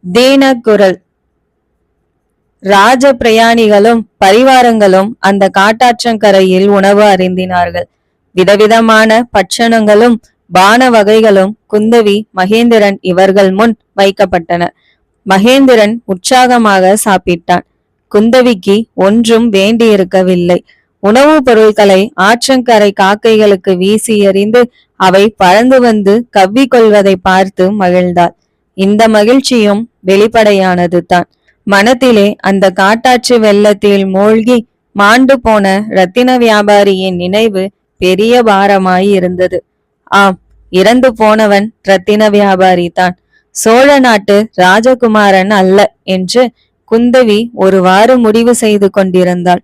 தீனக்குரல். ராஜ பிரயாணிகளும் பரிவாரங்களும் அந்த காட்டாற்றங்கரையில் உணவு அருந்தினார்கள். விதவிதமான பட்சணங்களும் பான வகைகளும் குந்தவி, மகேந்திரன் இவர்கள் முன் வைக்கப்பட்டன. மகேந்திரன் உற்சாகமாக சாப்பிட்டான். குந்தவிக்கு ஒன்றும் வேண்டியிருக்கவில்லை. உணவுப் பொருட்களை ஆற்றங்கரை காக்கைகளுக்கு வீசி எறிந்து அவை பறந்து வந்து கவ்விக்கொள்வதை பார்த்து மகிழ்ந்தாள். இந்த மகிழ்ச்சியும் வெளிப்படையானது தான். மனத்திலே அந்த காட்டாற்று வெள்ளத்தில் மூழ்கி மாண்டு போன இரத்தின வியாபாரியின் நினைவு பெரிய பாரமாய் இருந்தது. ஆம், இறந்து போனவன் இரத்தின வியாபாரி தான், சோழ நாட்டு ராஜகுமாரன் அல்ல என்று குந்தவி ஒருவாறு முடிவு செய்து கொண்டிருந்தாள்.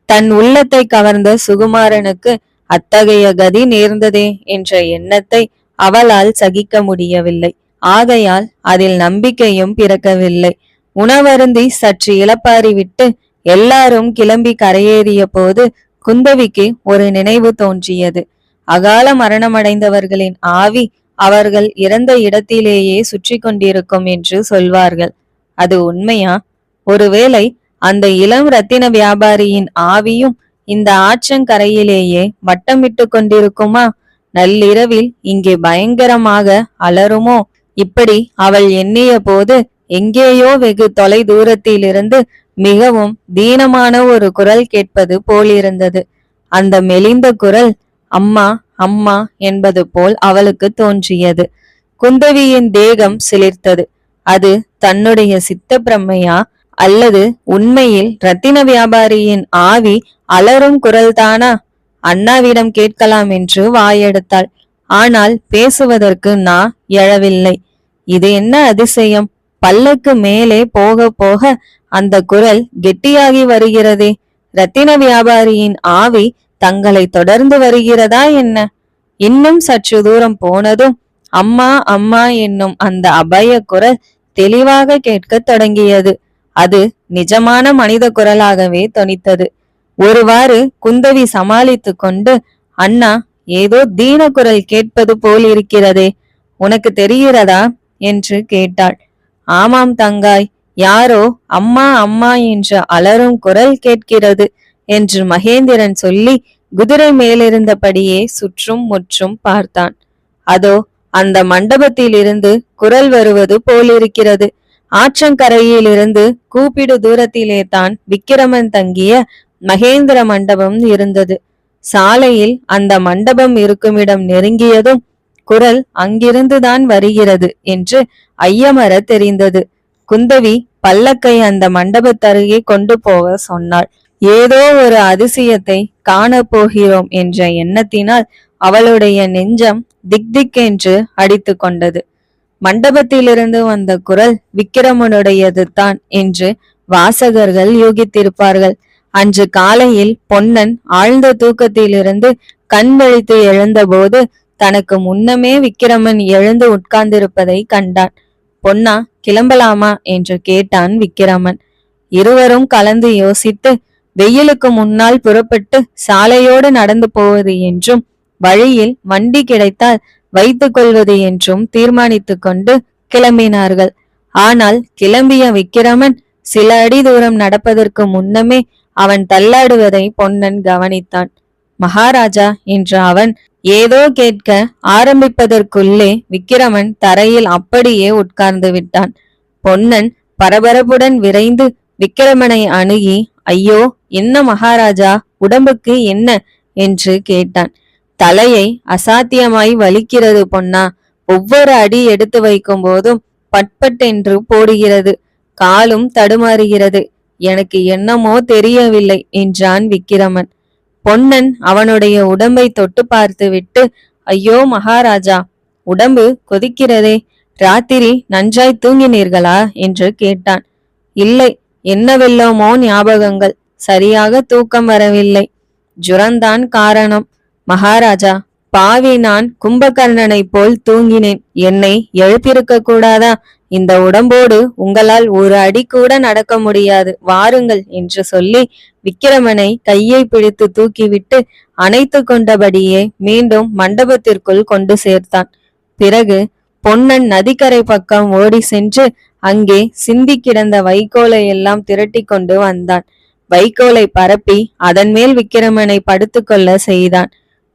தன் உள்ளத்தை கவர்ந்த சுகுமாரனுக்கு அத்தகைய கதி நேர்ந்ததே என்ற எண்ணத்தை அவளால் சகிக்க முடியவில்லை. ஆகையால் அதில் நம்பிக்கையும் பிறக்கவில்லை. உணவருந்தி சற்று இளப்பாரி விட்டு எல்லாரும் கிளம்பி கரையேறிய போது குந்தவிக்கு ஒரு நினைவு தோன்றியது. அகால மரணமடைந்தவர்களின் ஆவி அவர்கள் இறந்த இடத்திலேயே சுற்றி கொண்டிருக்கும் என்று சொல்வார்கள். அது உண்மையா? ஒருவேளை அந்த இளம் இரத்தின வியாபாரியின் ஆவியும் இந்த ஆற்றங்கரையிலேயே வட்டமிட்டு கொண்டிருக்குமா? நள்ளிரவில் இங்கே பயங்கரமாக அலறுமோ? இப்படி அவள் எண்ணிய போது எங்கேயோ வெகு தொலை தூரத்திலிருந்து மிகவும் தீனமான ஒரு குரல் கேட்பது போலிருந்தது. அந்த மெலிந்த குரல் அம்மா அம்மா என்பது போல் அவளுக்கு தோன்றியது. குந்தவியின் தேகம் சிலிர்த்தது. அது தன்னுடைய சித்த பிரம்மையா அல்லது உண்மையில் இரத்தின வியாபாரியின் ஆவி அலறும் குரல்தானா? அண்ணாவிடம் கேட்கலாம் என்று வாயெடுத்தாள். ஆனால் பேசுவதற்கு நா எழவில்லை. இது என்ன அதிசயம்! பல்லக்கு மேலே போக போக அந்த குரல் கெட்டியாகி வருகிறதே. இரத்தின வியாபாரியின் ஆவி தங்களை தொடர்ந்து வருகிறதா என்ன? இன்னும் சற்று தூரம் போனதும் அம்மா அம்மா என்னும் அந்த அபய குரல் தெளிவாக கேட்க தொடங்கியது. அது நிஜமான மனித குரலாகவே தொனித்தது. ஒருவாறு குந்தவி சமாளித்து கொண்டு, அண்ணா, ஏதோ தீன குரல் கேட்பது போல் இருக்கிறதே, உனக்கு தெரிகிறதா என்று கேட்டாள். ஆமாம் தங்காய், யாரோ அம்மா அம்மா என்ற அலறும் குரல் கேட்கிறது என்று மகேந்திரன் சொல்லி குதிரை மேலிருந்தபடியே சுற்றும் முற்றும் பார்த்தான். அதோ அந்த மண்டபத்திலிருந்து குரல் வருவது போலிருக்கிறது. ஆற்றங்கரையிலிருந்து கூப்பிடு தூரத்திலே தான் விக்கிரமன் தங்கிய மகேந்திர மண்டபம் இருந்தது. சாலையில் அந்த மண்டபம் இருக்குமிடம் நெருங்கியதும் குரல் அங்கிருந்துதான் வருகிறது என்று ஐயமர தெரிந்தது. குந்தவி பல்லக்கை அந்த மண்டபத்தருகே கொண்டு போக சொன்னாள். ஏதோ ஒரு அதிசயத்தை காணப்போகிறோம் என்ற எண்ணத்தினால் அவளுடைய நெஞ்சம் திக் திக் என்று அடித்து கொண்டது. மண்டபத்திலிருந்து வந்த குரல் விக்கிரமனுடையது தான் என்று வாசகர்கள் யூகித்திருப்பார்கள். அன்று காலையில் பொன்னன் ஆழ்ந்த தூக்கத்திலிருந்து கண் விழித்து எழுந்தபோது தனக்கு முன்னமே விக்கிரமன் எழுந்து உட்கார்ந்திருப்பதை கண்டான். பொன்னா, கிளம்பலாமா என்று கேட்டான் விக்கிரமன். இருவரும் கலந்து யோசித்து வெயிலுக்கு முன்னால் புறப்பட்டு சாலையோடு நடந்து போவது என்றும் வழியில் வண்டி கிடைத்தால் வைத்துக் கொள்வது என்றும் தீர்மானித்து கொண்டு கிளம்பினார்கள். ஆனால் கிளம்பிய விக்கிரமன் சில அடி தூரம் நடப்பதற்கு முன்னமே அவன் தள்ளாடுவதை பொன்னன் கவனித்தான். மகாராஜா என்று அவன் ஏதோ கேட்க ஆரம்பிப்பதற்குள்ளே விக்கிரமன் தரையில் அப்படியே உட்கார்ந்து விட்டான். பொன்னன் பரபரப்புடன் விரைந்து விக்கிரமனை அணுகி, ஐயோ, என்ன மகாராஜா, உடம்புக்கு என்ன என்று கேட்டான். தலையை அசாத்தியமாய் வலிக்கிறது பொன்னா. ஒவ்வொரு அடி எடுத்து வைக்கும் போதும் பட்பட் என்று போடுகிறது. காலும் தடுமாறுகிறது. எனக்கு என்னமோ தெரியவில்லை என்றான் விக்கிரமன். பொன்னன் அவனுடைய உடம்பை தொட்டு பார்த்து விட்டு, ஐயோ மகாராஜா, உடம்பு கொதிக்கிறதே, ராத்திரி நன்றாய் தூங்கினீர்களா என்று கேட்டான். இல்லை, என்னவெல்லாமோ ஞாபகங்கள், சரியாக தூக்கம் வரவில்லை. ஜுரம்தான் காரணம் மகாராஜா. பாவி, நான் கும்பகர்ணனை போல் தூங்கினேன். என்னை எழுப்பியிருக்க கூடாதா? இந்த உடம்போடு உங்களால் ஒரு அடி கூட நடக்க முடியாது, வாருங்கள் என்று சொல்லி விக்கிரமனை கையை பிடித்து தூக்கிவிட்டு அணைத்து கொண்டபடியே மீண்டும் மண்டபத்திற்குள் கொண்டு சேர்த்தான். பிறகு பொன்னன் நதிக்கரை பக்கம் ஓடி சென்று அங்கே சிந்தி கிடந்த வைக்கோலை எல்லாம் திரட்டி கொண்டு வந்தான். வைக்கோலை பரப்பி அதன் மேல் விக்கிரமனை படுத்துக்கொள்ள செய்தான்.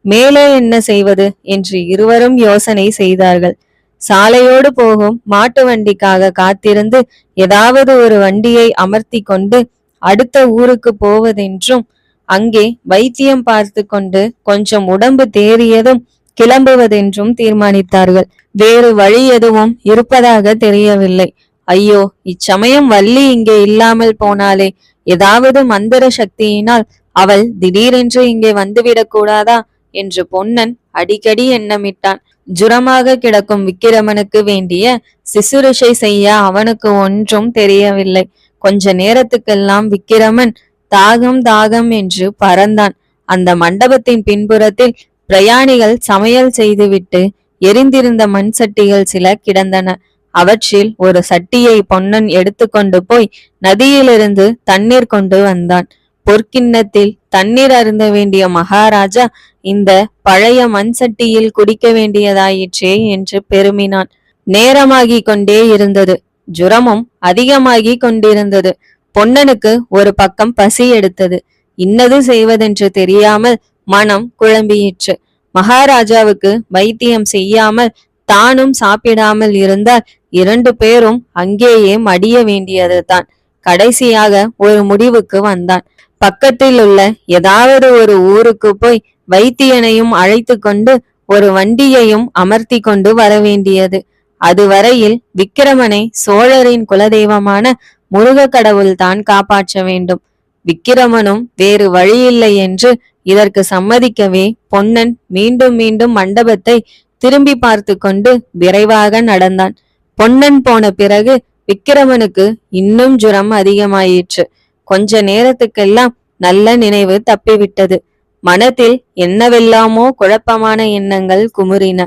மேலே என்ன செய்வது என்று இருவரும் யோசனை செய்தார்கள். சாலையோடு போகும் மாட்டு வண்டிக்காக காத்திருந்து ஏதாவது ஒரு வண்டியை அமர்த்தி கொண்டு அடுத்த ஊருக்கு போவதென்றும் அங்கே வைத்தியம் பார்த்து கொண்டு கொஞ்சம் உடம்பு தேறியதும் கிளம்புவதென்றும் தீர்மானித்தார்கள். வேறு வழி எதுவும் இருப்பதாக தெரியவில்லை. ஐயோ, இச்சமயம் வள்ளி இங்கே இல்லாமல் போனாலே, ஏதாவது மந்திர சக்தியினால் அவள் திடீரென்று இங்கே வந்துவிடக் கூடாதா என்று பொன்னன் அடிக்கடி எண்ணமிட்டான். ஜுரமாக கிடக்கும் விக்கிரமனுக்கு வேண்டிய சிசுரிஷை செய்ய அவனுக்கு ஒன்றும் தெரியவில்லை. கொஞ்ச நேரத்துக்கெல்லாம் விக்கிரமன் தாகம் தாகம் என்று பறந்தான். அந்த மண்டபத்தின் பின்புறத்தில் பிரயாணிகள் சமையல் செய்துவிட்டு எரிந்திருந்த மண் சட்டிகள் சில கிடந்தன. அவற்றில் ஒரு சட்டியை பொன்னன் எடுத்துக்கொண்டு போய் நதியிலிருந்து தண்ணீர் கொண்டு வந்தான். பொற்கிண்ணத்தில் தண்ணீர் அருந்த வேண்டிய மகாராஜா இந்த பழைய மண் சட்டியில் குடிக்க வேண்டியதாயிற்றே என்று பெருமினான். நேரமாகி கொண்டே இருந்தது. ஜுரமும் அதிகமாகி கொண்டிருந்தது. பொன்னனுக்கு ஒரு பக்கம் பசி எடுத்தது. இன்னது செய்வதென்று தெரியாமல் மனம் குழம்பியிற்று. மகாராஜாவுக்கு வைத்தியம் செய்யாமல் தானும் சாப்பிடாமல் இருந்தால் 2 பேரும் அங்கேயே மடிய வேண்டியது தான். கடைசியாக ஒரு முடிவுக்கு வந்தான். பக்கத்தில் உள்ள ஏதாவது ஒரு ஊருக்கு போய் வைத்தியனையும் அழைத்து கொண்டு ஒரு வண்டியையும் அமர்த்தி கொண்டு வர வேண்டியது. அதுவரையில் விக்கிரமனை சோழரின் குலதெய்வமான முருக கடவுள் தான் காப்பாற்ற வேண்டும். விக்கிரமனும் வேறு வழியில்லை என்று இதற்கு சம்மதிக்கவே பொன்னன் மீண்டும் மீண்டும் மண்டபத்தை திரும்பி பார்த்து கொண்டு விரைவாக நடந்தான். பொன்னன் போன பிறகு விக்கிரமனுக்கு இன்னும் ஜுரம் அதிகமாயிற்று. கொஞ்ச நேரத்துக்கெல்லாம் நல்ல நினைவு தப்பிவிட்டது. மனத்தில் என்னவெல்லாமோ குழப்பமான எண்ணங்கள் குமுறின.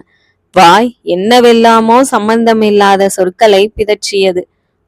வாய் என்னவெல்லாமோ சம்பந்தமில்லாத சொற்களை பிதற்றியது.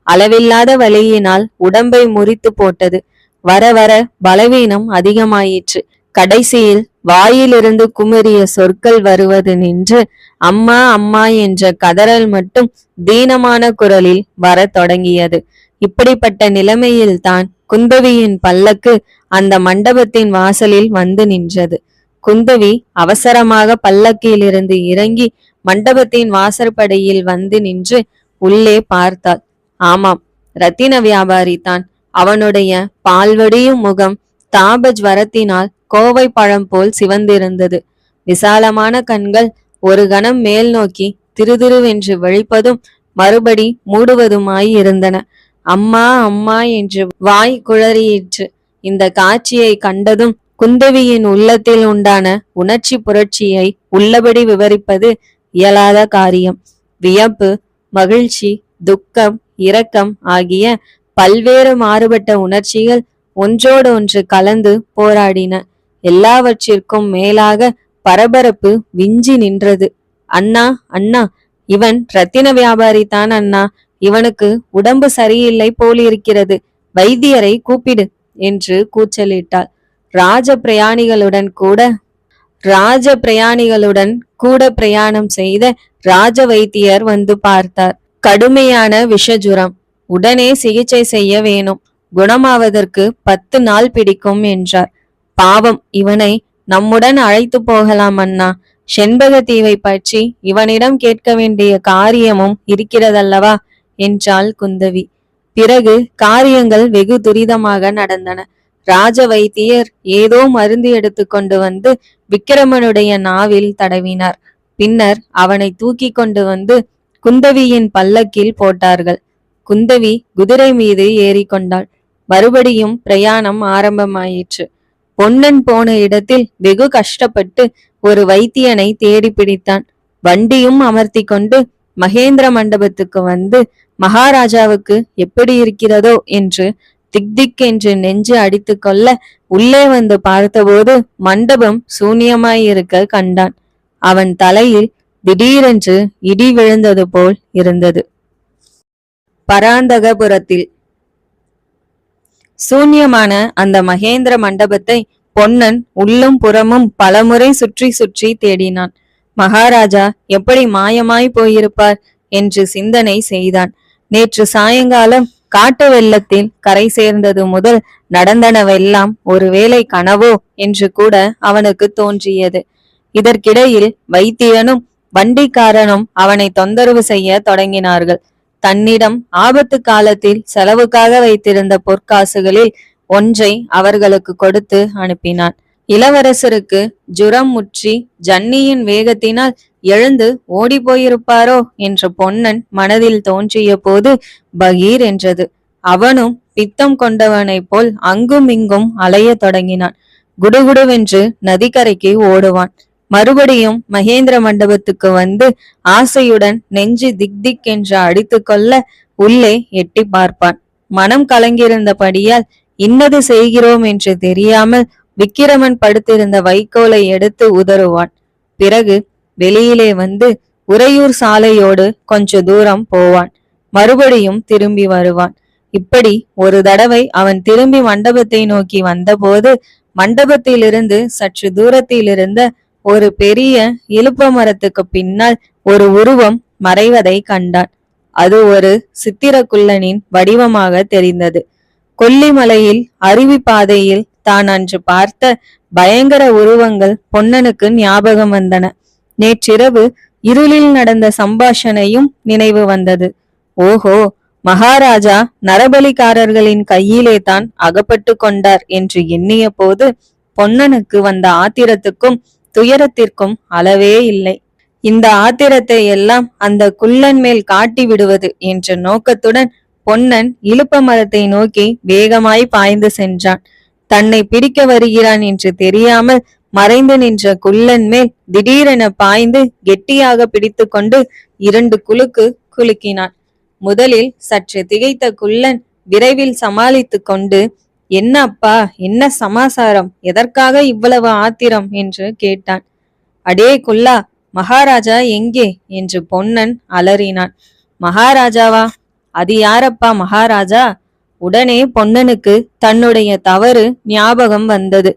அளவில்லாத வலியினால் உடம்பை முறித்து போட்டது. வர வர பலவீனம் அதிகமாயிற்று. கடைசியில் வாயிலிருந்து குமுறிய சொற்கள் வருவது நின்று அம்மா அம்மா என்ற கதறல் மட்டும் தீனமான குரலில் வர தொடங்கியது. இப்படிப்பட்ட நிலைமையில்தான் குந்தவியின் பல்லக்கு அந்த மண்டபத்தின் வாசலில் வந்து நின்றது. குந்தவி அவசரமாக பல்லக்கிலிருந்து இறங்கி மண்டபத்தின் வாசற்படியில் வந்து நின்று உள்ளே பார்த்தாள். ஆமாம், ரத்தின வியாபாரி தான். அவனுடைய பால்வடியும் முகம் தாபஜ்வரத்தினால் கோவை பழம் போல் சிவந்திருந்தது. விசாலமான கண்கள் ஒரு கணம் மேல் நோக்கி திருதிருவென்று விழிப்பதும் மறுபடி மூடுவதுமாய் இருந்தன. அம்மா அம்மா என்று வாய் குழறியிற்று. இந்த காட்சியை கண்டதும் குந்தவியின் உள்ளத்தில் உண்டான உணர்ச்சி புரட்சியை உள்ளபடி விவரிப்பது இயலாத காரியம். வியப்பு, மகிழ்ச்சி, துக்கம், இரக்கம் ஆகிய பல்வேறு மாறுபட்ட உணர்ச்சிகள் ஒன்றோடு ஒன்று கலந்து போராடின. எல்லாவற்றிற்கும் மேலாக பரபரப்பு விஞ்சி நின்றது. அண்ணா அண்ணா, இவன் ரத்தின வியாபாரி தான் அண்ணா. இவனுக்கு உடம்பு சரியில்லை போலிருக்கிறது. வைத்தியரை கூப்பிடு என்று கூச்சலிட்டாள். ராஜ பிரயாணிகளுடன் கூட பிரயாணம் செய்த ராஜ வைத்தியர் வந்து பார்த்தார். கடுமையான விஷஜுரம். உடனே சிகிச்சை செய்ய வேணும். குணமாவதற்கு 10 நாள் பிடிக்கும் என்றார். பாவம், இவனை நம்முடன் அழைத்து போகலாம் அண்ணா. செண்பகத்தீவை பற்றி இவனிடம் கேட்க வேண்டிய காரியமும் இருக்கிறதல்லவா என்றாள் குந்தவி. பிறகு காரியங்கள் வெகு துரிதமாக நடந்தன. ராஜ வைத்தியர் ஏதோ மருந்து எடுத்து கொண்டு வந்து விக்கிரமனுடைய நாவில் தடவினார். பின்னர் அவனை தூக்கி கொண்டு வந்து குந்தவியின் பல்லக்கில் போட்டார்கள். குந்தவி குதிரை மீது ஏறிக்கொண்டாள். மறுபடியும் பிரயாணம் ஆரம்பமாயிற்று. பொன்னன் போன இடத்தில் வெகு கஷ்டப்பட்டு ஒரு வைத்தியனை தேடி பிடித்தான். வண்டியும் அமர்த்தி கொண்டு மகேந்திர மண்டபத்துக்கு வந்து மகாராஜாவுக்கு எப்படி இருக்கிறதோ என்று திக் திக் என்று நெஞ்சு அடித்து கொள்ள உள்ளே வந்து பார்த்தபோது மண்டபம் சூன்யமாயிருக்க கண்டான். அவன் தலையில் திடீரென்று இடி விழுந்தது போல் இருந்தது. பராந்தகபுரத்தில் சூன்யமான அந்த மகேந்திர மண்டபத்தை பொன்னன் உள்ளும் புறமும் பலமுறை சுற்றி சுற்றி தேடினான். மகாராஜா எப்படி மாயமாய் போயிருப்பார் என்று சிந்தனை செய்தான். நேற்று சாயங்காலம் காட்டு வெள்ளத்தில் கரை சேர்ந்தது முதல் நடந்தனவெல்லாம் ஒருவேளை கனவோ என்று கூட அவனுக்கு தோன்றியது. இதற்கிடையில் வைத்தியனும் வண்டிக்காரனும் அவனை தொந்தரவு செய்ய தொடங்கினார்கள். தன்னிடம் ஆபத்து காலத்தில் செலவுக்காக வைத்திருந்த பொற்காசுகளில் ஒன்றை அவர்களுக்கு கொடுத்து அனுப்பினான். இளவரசருக்கு ஜுரம் முற்றி ஜன்னியின் வேகத்தினால் எழுந்து ஓடி போயிருப்பாரோ என்ற பொன்னன் மனதில் தோன்றிய போது பகீர் என்றது. அவனும் பித்தம் கொண்டவனைப் போல் அங்கும் இங்கும் அலைய தொடங்கினான். குடுகுடுவென்று நதிக்கரைக்கு ஓடுவான். மறுபடியும் மகேந்திர மண்டபத்துக்கு வந்து ஆசையுடன் நெஞ்சு திக் திக் என்று அடித்து கொள்ள உள்ளே எட்டி பார்ப்பான். மனம் கலங்கியிருந்தபடியால் இன்னது செய்கிறோம் என்று தெரியாமல் விக்கிரமன் படுத்திருந்த வைக்கோலை எடுத்து உதறுவான். பிறகு வெளியிலே வந்து உறையூர் சாலையோடு கொஞ்ச தூரம் போவான். மறுபடியும் திரும்பி வருவான். இப்படி ஒரு தடவை அவன் திரும்பி மண்டபத்தை நோக்கி வந்தபோது மண்டபத்திலிருந்து சற்று தூரத்தில் இருந்த ஒரு பெரிய இலுப்ப மரத்துக்கு பின்னால் ஒரு உருவம் மறைவதை கண்டான். அது ஒரு சித்திரக்குள்ளனின் வடிவமாக தெரிந்தது. கொல்லிமலையில் அருவி பாதையில் தான் அன்று பார்த்த பயங்கர உருவங்கள் பொன்னனுக்கு ஞாபகம் வந்தன. நேற்றிரவு இருளில் நடந்த சம்பாஷணையும் நினைவு வந்தது. ஓஹோ, மகாராஜா நரபலிக்காரர்களின் கையிலே தான் அகப்பட்டு கொண்டார் என்று எண்ணிய போது பொன்னனுக்கு வந்த ஆத்திரத்துக்கும் துயரத்திற்கும் அளவே இல்லை. இந்த ஆத்திரத்தை எல்லாம் அந்த குள்ளன் மேல் காட்டி விடுவது என்ற நோக்கத்துடன் பொன்னன் இலுப்ப மரத்தை நோக்கி வேகமாய் பாய்ந்து சென்றான். தன்னை பிடிக்க வருகிறான் என்று தெரியாமல் மறைந்து நின்ற குள்ளன் மேல் திடீரென பாய்ந்து கெட்டியாக பிடித்து கொண்டு 2 குலுக்கு குலுக்கினான். முதலில் சற்று திகைத்த குள்ளன் விரைவில் சமாளித்து கொண்டு, என்ன அப்பா, என்ன சமாசாரம், எதற்காக இவ்வளவு ஆத்திரம் என்று கேட்டான். அடே குல்லா, மகாராஜா எங்கே என்று பொன்னன் அலறினான். மகாராஜாவா? அது யாரப்பா மகாராஜா? உடனே பொன்னனுக்கு தன்னுடைய தவறு ஞாபகம் வந்தது.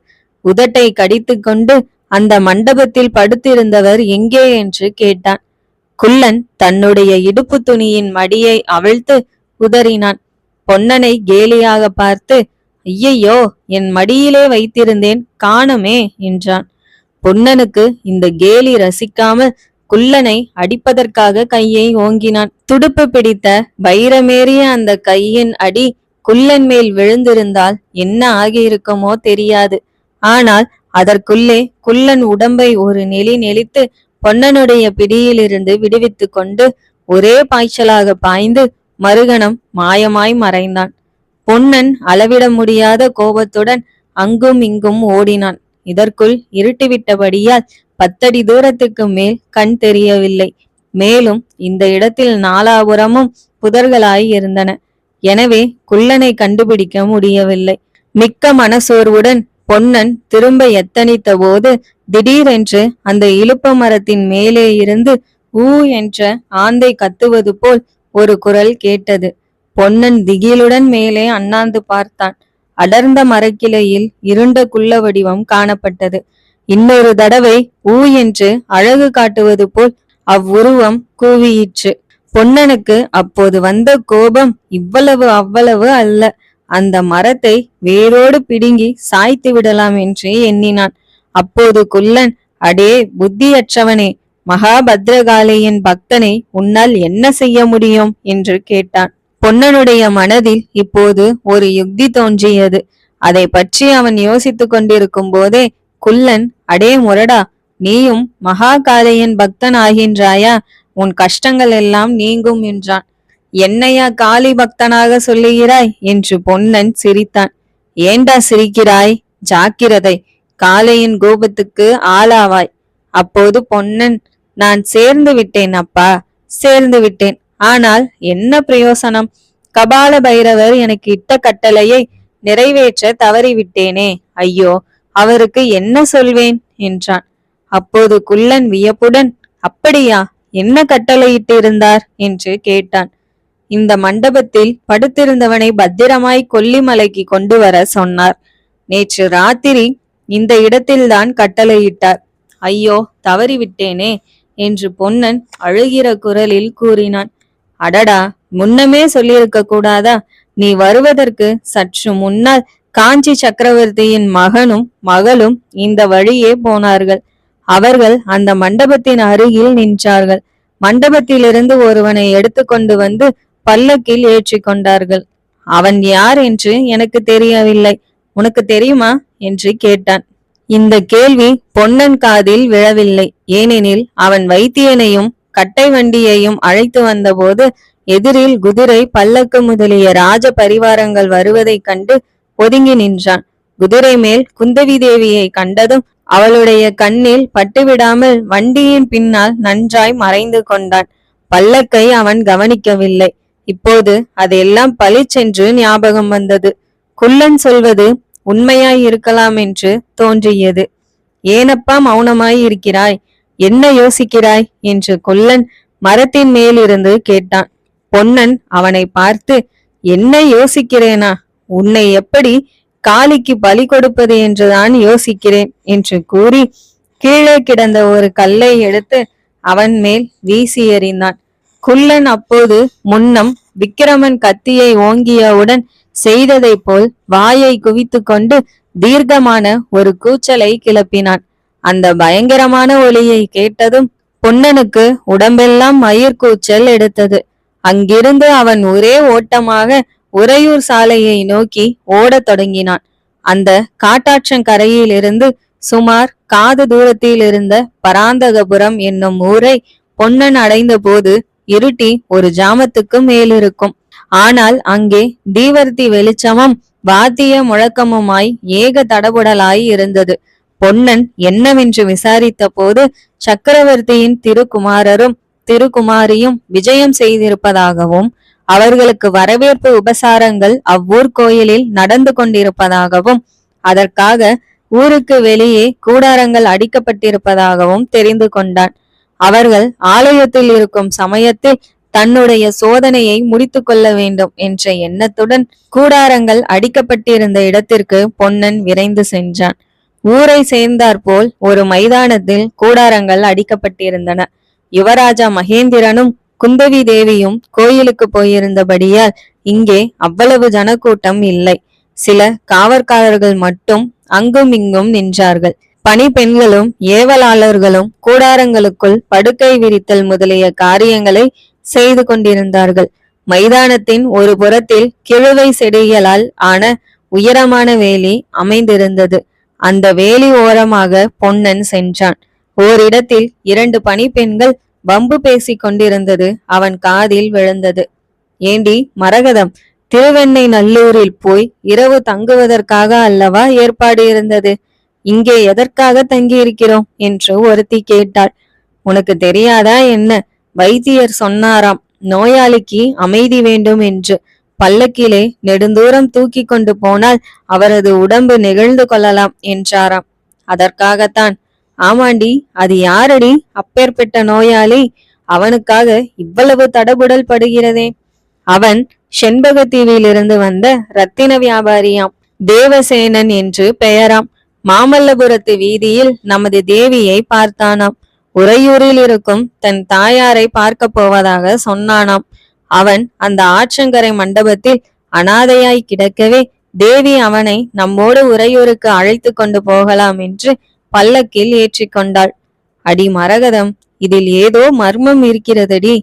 உதட்டை கடித்து கொண்டு அந்த மண்டபத்தில் படுத்திருந்தவர் எங்கே என்று கேட்டான். குள்ளன் தன்னுடைய இடுப்பு துணியின் மடியை அவிழ்த்து உதறினான். பொன்னனை கேலியாக பார்த்து, ஐயையோ, என் மடியிலே வைத்திருந்தேன், காணுமே என்றான். பொன்னனுக்கு இந்த கேலி ரசிக்காமல் குள்ளனை அடிப்பதற்காக கையை ஓங்கினான். துடுப்பு பிடித்த வைரமேறிய அந்த கையின் அடி குள்ளன் மேல் விழுந்திருந்தால் என்ன ஆகியிருக்குமோ தெரியாது. ஆனால் அதற்குள்ளே குள்ளன் உடம்பை ஒரு நெளி நெளித்து பொன்னனுடைய பிடியிலிருந்து விடுவித்து கொண்டு ஒரே பாய்ச்சலாக பாய்ந்து மறுகணம் மாயமாய் மறைந்தான். பொன்னன் அளவிட முடியாத கோபத்துடன் அங்கும் இங்கும் ஓடினான். இதற்குள் இருட்டிவிட்டபடியால் 10 அடி தூரத்துக்கு மேல் கண் தெரியவில்லை. மேலும் இந்த இடத்தில் நாலாபுரமும் புதர்களாய் இருந்தன. எனவே குள்ளனை கண்டுபிடிக்க முடியவில்லை. மிக்க மனசோர்வுடன் பொன்னன் திரும்ப எத்தனித்த போது திடீரென்று அந்த இலுப்ப மரத்தின் மேலே இருந்து ஊ என்ற ஆந்தை கத்துவது போல் ஒரு குரல் கேட்டது. பொன்னன் திகிலுடன் மேலே அண்ணாந்து பார்த்தான். அடர்ந்த மரக்கிளையில் இருண்ட குள்ள வடிவம் காணப்பட்டது. இன்னொரு தடவை ஊ என்று அழகு காட்டுவது போல் அவ்வுருவம் கூவியிற்று. பொன்னனுக்கு அப்போது வந்த கோபம் இவ்வளவு அவ்வளவு அல்ல. அந்த மரத்தை வேரோடு பிடுங்கி சாய்த்து விடலாம் என்று எண்ணினான். அப்போது குள்ளன், அடே புத்தியற்றவனே, மகாபத்ரகாளியின் பக்தனை உன்னால் என்ன செய்ய முடியும் என்று கேட்டான். பொன்னனுடைய மனதில் இப்போது ஒரு யுக்தி தோன்றியது. அதை பற்றி அவன் யோசித்துக் கொண்டிருக்கும் போதே குள்ளன், அடே முரடா, நீயும் மகாகாளியின் பக்தன் ஆகின்றாயா? உன் கஷ்டங்கள் எல்லாம் நீங்கும் என்றான். என்னையா காளி பக்தனாக சொல்லுகிறாய் என்று பொன்னன் சிரித்தான். ஏண்டா சிரிக்கிறாய்? ஜாக்கிரதை, காளையின் கோபத்துக்கு ஆளாவாய். அப்போது பொன்னன், நான் சேர்ந்து விட்டேன் அப்பா, சேர்ந்து விட்டேன். ஆனால் என்ன பிரயோசனம்? கபால பைரவர் எனக்கு இட்ட கட்டளையை நிறைவேற்ற தவறிவிட்டேனே. ஐயோ, அவருக்கு என்ன சொல்வேன் என்றான். அப்போது குள்ளன் வியப்புடன், அப்படியா, என்ன கட்டளையிட்டு இருந்தார் என்று கேட்டான். இந்த மண்டபத்தில் படுத்திருந்தவனை பத்திரமாய் கொல்லிமலைக்கு கொண்டு வர சொன்னார். நேற்று ராத்திரி இந்த இடத்தில்தான் கட்டளையிட்டார். ஐயோ, தவறிவிட்டேனே என்று பொன்னன் அழுகிற குரலில் கூறினான். அடடா, முன்னமே சொல்லியிருக்க கூடாதா? நீ வருவதற்கு சற்று முன்னால் காஞ்சி சக்கரவர்த்தியின் மகனும் மகளும் இந்த வழியே போனார்கள். அவர்கள் அந்த மண்டபத்தின் அருகில் நின்றார்கள். மண்டபத்திலிருந்து ஒருவனை எடுத்துக்கொண்டு வந்து பல்லக்கில் ஏற்றி கொண்டார்கள். அவன் யார் என்று எனக்கு தெரியவில்லை, உனக்கு தெரியுமா என்று கேட்டான். இந்த கேள்வி பொன்னன் காதில் விழவில்லை. ஏனெனில் அவன் வைத்தியனையும் கட்டை வண்டியையும் அழைத்து வந்தபோது எதிரில் குதிரை பல்லக்கு முதலிய ராஜ பரிவாரங்கள் வருவதைக் கண்டு ஒதுங்கி நின்றான். குதிரை மேல் குந்தவி தேவியை கண்டதும் அவளுடைய கண்ணில் பட்டுவிடாமல் வண்டியின் பின்னால் நன்றாய் மறைந்து கொண்டான். பல்லக்கை அவன் கவனிக்கவில்லை. இப்போது அதெல்லாம் பளிச்சென்று ஞாபகம் வந்தது. குள்ளன் சொல்வது உண்மையாய் இருக்கலாம் என்று தோன்றியது. ஏனப்பா மௌனமாய் இருக்கிறாய், என்ன யோசிக்கிறாய் என்று குள்ளன் மரத்தின் மேலிருந்து கேட்டான். பொன்னன் அவனை பார்த்து, என்ன யோசிக்கிறேனா? உன்னை எப்படி காளிக்கு பலி கொடுப்பது என்றுதான் யோசிக்கிறேன் என்று கூறி கீழே கிடந்த ஒரு கல்லை எடுத்து அவன் மேல் வீசி எறிந்தான். குள்ளன் அப்போது முன்னம் விக்கிரமன் கத்தியை ஓங்கியவுடன் செய்ததை போல் வாயை குவித்து கொண்டு தீர்க்கமான ஒரு கூச்சலை கிளப்பினான். அந்த பயங்கரமான ஒலியை கேட்டதும் பொன்னனுக்கு உடம்பெல்லாம் மயிர் கூச்சல் எடுத்தது. அங்கிருந்து அவன் ஒரே ஓட்டமாக உறையூர் சாலையை நோக்கி ஓடத் தொடங்கினான். அந்த காட்டாற்றங்கரையிலிருந்து சுமார் காது தூரத்தில் இருந்த பராந்தகபுரம் என்னும் ஊரை பொன்னன் அடைந்த போது இருட்டி ஒரு ஜாமத்துக்கு மேலிருக்கும். ஆனால் அங்கே தீவர்த்தி வெளிச்சமும் வாத்திய முழக்கமுமாய் ஏக தடபுடலாய் இருந்தது. பொன்னன் என்னவென்று விசாரித்த போது சக்கரவர்த்தியின் திருக்குமாரரும் திருக்குமாரியும் விஜயம் செய்திருப்பதாகவும் அவர்களுக்கு வரவேற்பு உபசாரங்கள் அவ்வூர் கோயிலில் நடந்து கொண்டிருப்பதாகவும் அதற்காக ஊருக்கு வெளியே கூடாரங்கள் அடிக்கப்பட்டிருப்பதாகவும் தெரிந்து கொண்டான். அவர்கள் ஆலயத்தில் இருக்கும் சமயத்தில் தன்னுடைய சோதனையை முடித்து கொள்ள வேண்டும் என்ற எண்ணத்துடன் கூடாரங்கள் அடிக்கப்பட்டிருந்த இடத்திற்கு பொன்னன் விரைந்து சென்றான். ஊரை சேர்ந்தாற்போல் ஒரு மைதானத்தில் கூடாரங்கள் அடிக்கப்பட்டிருந்தன. யுவராஜா மகேந்திரனும் குந்தவி தேவியும் கோயிலுக்கு போயிருந்தபடியால் இங்கே அவ்வளவு ஜனக்கூட்டம் இல்லை. சில காவற்காரர்கள் மட்டும் அங்கும் இங்கும் நின்றார்கள். பணி பெண்களும் ஏவலாளர்களும் கூடாரங்களுக்குள் படுக்கை விரித்தல் முதலிய காரியங்களை செய்து கொண்டிருந்தார்கள். மைதானத்தின் ஒரு புறத்தில் கிழுவை செடிகளால் ஆன உயரமான வேலி அமைந்திருந்தது. அந்த வேலி ஓரமாக பொன்னன் சென்றான். ஓரிடத்தில் 2 பணிப்பெண்கள் வம்பு பேசிக் கொண்டிருந்தது அவன் காதில் விழுந்தது. ஏண்டி மரகதம், திருவெண்ணை நல்லூரில் போய் இரவு தங்குவதற்காக அல்லவா ஏற்பாடு இருந்தது, இங்கே எதற்காக தங்கியிருக்கிறோம் என்று ஒருத்தி கேட்டாள். உனக்கு தெரியாதா என்ன? வைத்தியர் சொன்னாராம், நோயாளிக்கு அமைதி வேண்டும் என்று. பல்லக்கிலே நெடுந்தூரம் தூக்கி கொண்டு போனால் அவரது உடம்பு நெகிழ்ந்து கொள்ளலாம் என்றாராம். அதற்காகத்தான். ஆமாண்டி, அது யாரடி அப்பேற்பட்ட நோயாளி? அவனுக்காக இவ்வளவு தடபுடல் படுகிறதே. அவன் செண்பகத்தீவிலிருந்து வந்த ரத்தின வியாபாரியாம். தேவசேனன் என்று பெயராம். மாமல்லபுரத்து வீதியில் நமது தேவியை பார்த்தானாம். உறையூரில் இருக்கும் தன் தாயாரை பார்க்க போவதாக சொன்னானாம். அவன் அந்த ஆற்றங்கரை மண்டபத்தில் அனாதையாய் கிடக்கவே தேவி அவனை நம்மோடு உறையூருக்கு அழைத்து கொண்டு போகலாம் என்று பல்லக்கில் ஏற்றி கொண்டாள். அடி மரகதம், இதில் ஏதோ மர்மம் இருக்கிறதடி.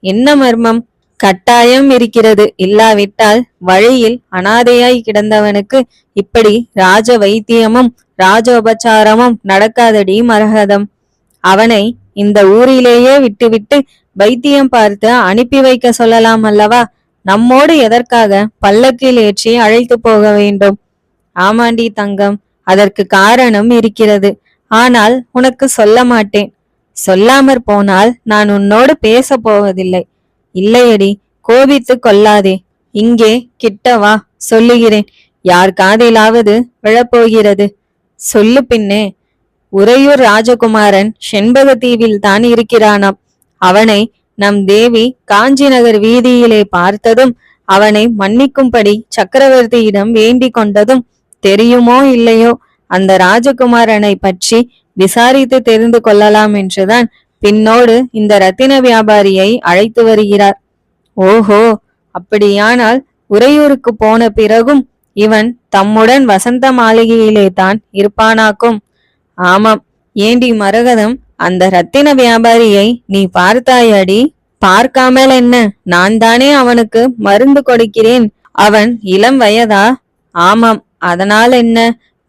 என்ன மர்மம்? கட்டாயம் இருக்கிறது. இல்லாவிட்டால் வழியில் அனாதையாய் கிடந்தவனுக்கு இப்படி ராஜ வைத்தியமும் ராஜோபச்சாரமும் நடக்காதடி மரகதம். அவனை இந்த ஊரிலேயே விட்டுவிட்டு வைத்தியம் பார்த்து அனுப்பி வைக்க சொல்லலாம் அல்லவா? நம்மோடு எதற்காக பல்லக்கில் ஏற்றி அழைத்து போக வேண்டும்? ஆமாண்டி தங்கம், அதற்கு காரணம் இருக்கிறது. ஆனால் உனக்கு சொல்ல மாட்டேன். சொல்லாமற் போனால் நான் உன்னோடு பேச போவதில்லை. இல்லையடி, கோபித்து கொள்ளாதே. இங்கே கிட்டவா, சொல்லுகிறேன். யார் காதிலாவது விழப்போகிறது. சொல்லு பின்னே. உறையூர் ராஜகுமாரன் செண்பகத்தீவில் தான் இருக்கிறானாம். அவனை நம் தேவி காஞ்சி நகர் வீதியிலே பார்த்ததும் அவனை மன்னிக்கும்படி சக்கரவர்த்தியிடம் வேண்டிக் கொண்டதும் தெரியுமோ இல்லையோ அந்த ராஜகுமாரனை பற்றி விசாரித்து தெரிந்து கொள்ளலாம் என்றுதான் பின்னோடு இந்த ரத்தின வியாபாரியை அழைத்து வருகிறார். ஓஹோ, அப்படியானால் உறையூருக்கு போன பிறகும் இவன் தம்முடன் வசந்த மாளிகையிலே தான் இருப்பானாக்கும். ஆமாம். ஏண்டி மரகதம், அந்த ரத்தின வியாபாரியை நீ பார்த்தாயடி? பார்க்காமல் என்ன, நான் தானே அவனுக்கு மருந்து கொடுக்கிறேன். அவன் இளம் வயதா? ஆமாம். அதனால் என்ன?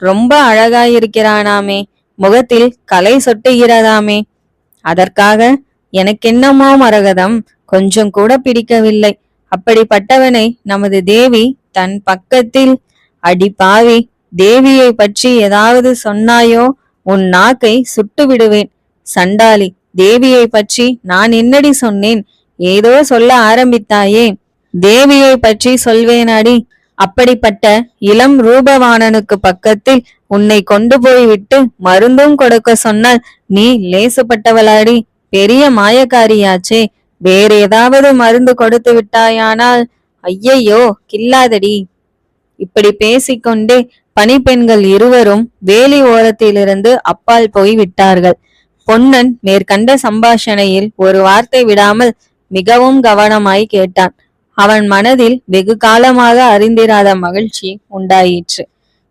ரொம்ப அழகாயிருக்கிறானாமே, முகத்தில் கலை சொட்டுகிறதாமே. அதற்காக எனக்கென்னமோ மரகதம் கொஞ்சம் கூட பிடிக்கவில்லை. அப்படிப்பட்டவனை நமது தேவி தன் பக்கத்தில். அடி பாவி, தேவியை பற்றி ஏதாவது சொன்னாயோ உன் நாக்கை சுட்டு விடுவேன். சண்டாளி, தேவியை பற்றி நான் என்னடி சொன்னேன்? ஏதோ சொல்ல ஆரம்பித்தாயே. தேவியை பற்றி சொல்வேனாடி? அப்படிப்பட்ட இளம் ரூபவாணனுக்கு பக்கத்தில் உன்னை கொண்டு போய் விட்டு மருந்தும் கொடுக்க சொன்னால் நீ லேசுப்பட்டவளாடி? பெரிய மாயக்காரியாச்சே. வேற ஏதாவது மருந்து கொடுத்து விட்டாயானால்? ஐயையோ, கில்லாதடி. இப்படி பேசிக்கொண்டே பணிப்பெண்கள் இருவரும் வேலி ஓரத்திலிருந்து அப்பால் போய் விட்டார்கள். பொன்னன் மேற்கண்ட சம்பாஷணையில் ஒரு வார்த்தை விடாமல் மிகவும் கவனமாய் கேட்டான். அவன் மனதில் வெகு காலமாக அறிந்திராத மகிழ்ச்சி உண்டாயிற்று.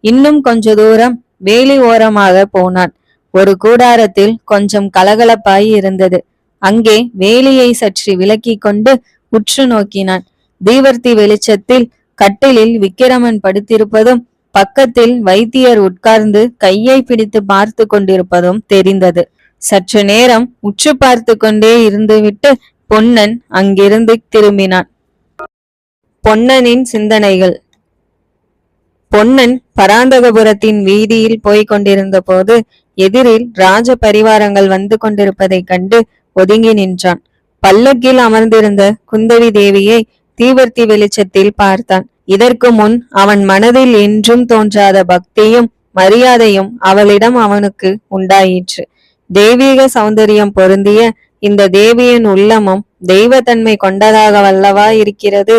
இன்னும் கொஞ்ச தூரம் வேலி ஓரமாக போனான். ஒரு கூடாரத்தில் கொஞ்சம் கலகலப்பாய் இருந்தது. அங்கே வேலியை சற்று விலக்கி கொண்டு உற்று நோக்கினான். தீவர்த்தி வெளிச்சத்தில் கட்டிலில் விக்கிரமன் படுத்திருப்பதும் பக்கத்தில் வைத்தியர் உட்கார்ந்து கையை பிடித்து பார்த்து கொண்டிருப்பதும் தெரிந்தது. சற்று நேரம் உற்று பார்த்து கொண்டே இருந்துவிட்டு பொன்னன் அங்கிருந்து திரும்பினான். பொன்னனின் சிந்தனைகள். பொன்னன் பராந்தகபுரத்தின் வீதியில் போய்க் கொண்டிருந்த போது எதிரில் ராஜ பரிவாரங்கள் வந்து கொண்டிருப்பதைக் கண்டு ஒதுங்கி நின்றான். பல்லக்கில் அமர்ந்திருந்த குந்தவி தேவியை தீவர்த்தி வெளிச்சத்தில் பார்த்தான். இதற்கு முன் அவன் மனதில் என்றும் தோன்றாத பக்தியும் மரியாதையும் அவளிடம் அவனுக்கு உண்டாயிற்று. தெய்வீக சௌந்தரியம் பொருந்திய இந்த தேவியின் உள்ளமும் தெய்வத்தன்மை கொண்டதாக வல்லவா இருக்கிறது.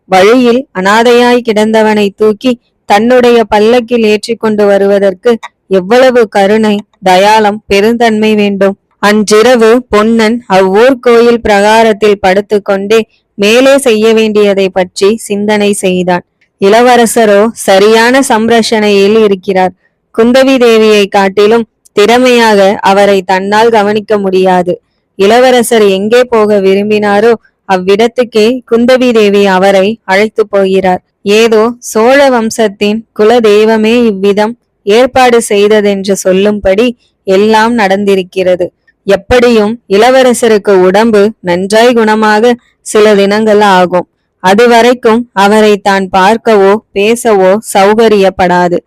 வழியில் அனாதையாய் கிடந்தவனை தூக்கி தன்னுடைய பல்லக்கில் ஏற்றி கொண்டு வருவதற்கு எவ்வளவு கருணை, தயாளம், பெருந்தன்மை வேண்டும். அன்றிரவு பொன்னன் அவ்வூர் கோயில் பிரகாரத்தில் படுத்துக்கொண்டே மேலே செய்ய வேண்டியதை பற்றி சிந்தனை செய்தான். இளவரசரோ சரியான சம்ரஷணையில் இருக்கிறார். குந்தவி தேவியை காட்டிலும் திறமையாக அவரை தன்னால் கவனிக்க முடியாது. இளவரசர் எங்கே போக விரும்பினாரோ அவ்விடத்துக்கே குந்தவி தேவி அவரை அழைத்து போகிறார். ஏதோ சோழ வம்சத்தின் குல தெய்வமே இவ்விதம் ஏற்பாடு செய்ததென்று சொல்லும்படி எல்லாம் நடந்திருக்கிறது. எப்படியும் இளவரசருக்கு உடம்பு நன்றாய் குணமாக சில தினங்கள் ஆகும். அதுவரைக்கும் அவரை தான் பார்க்கவோ பேசவோ சௌகரியப்படாது.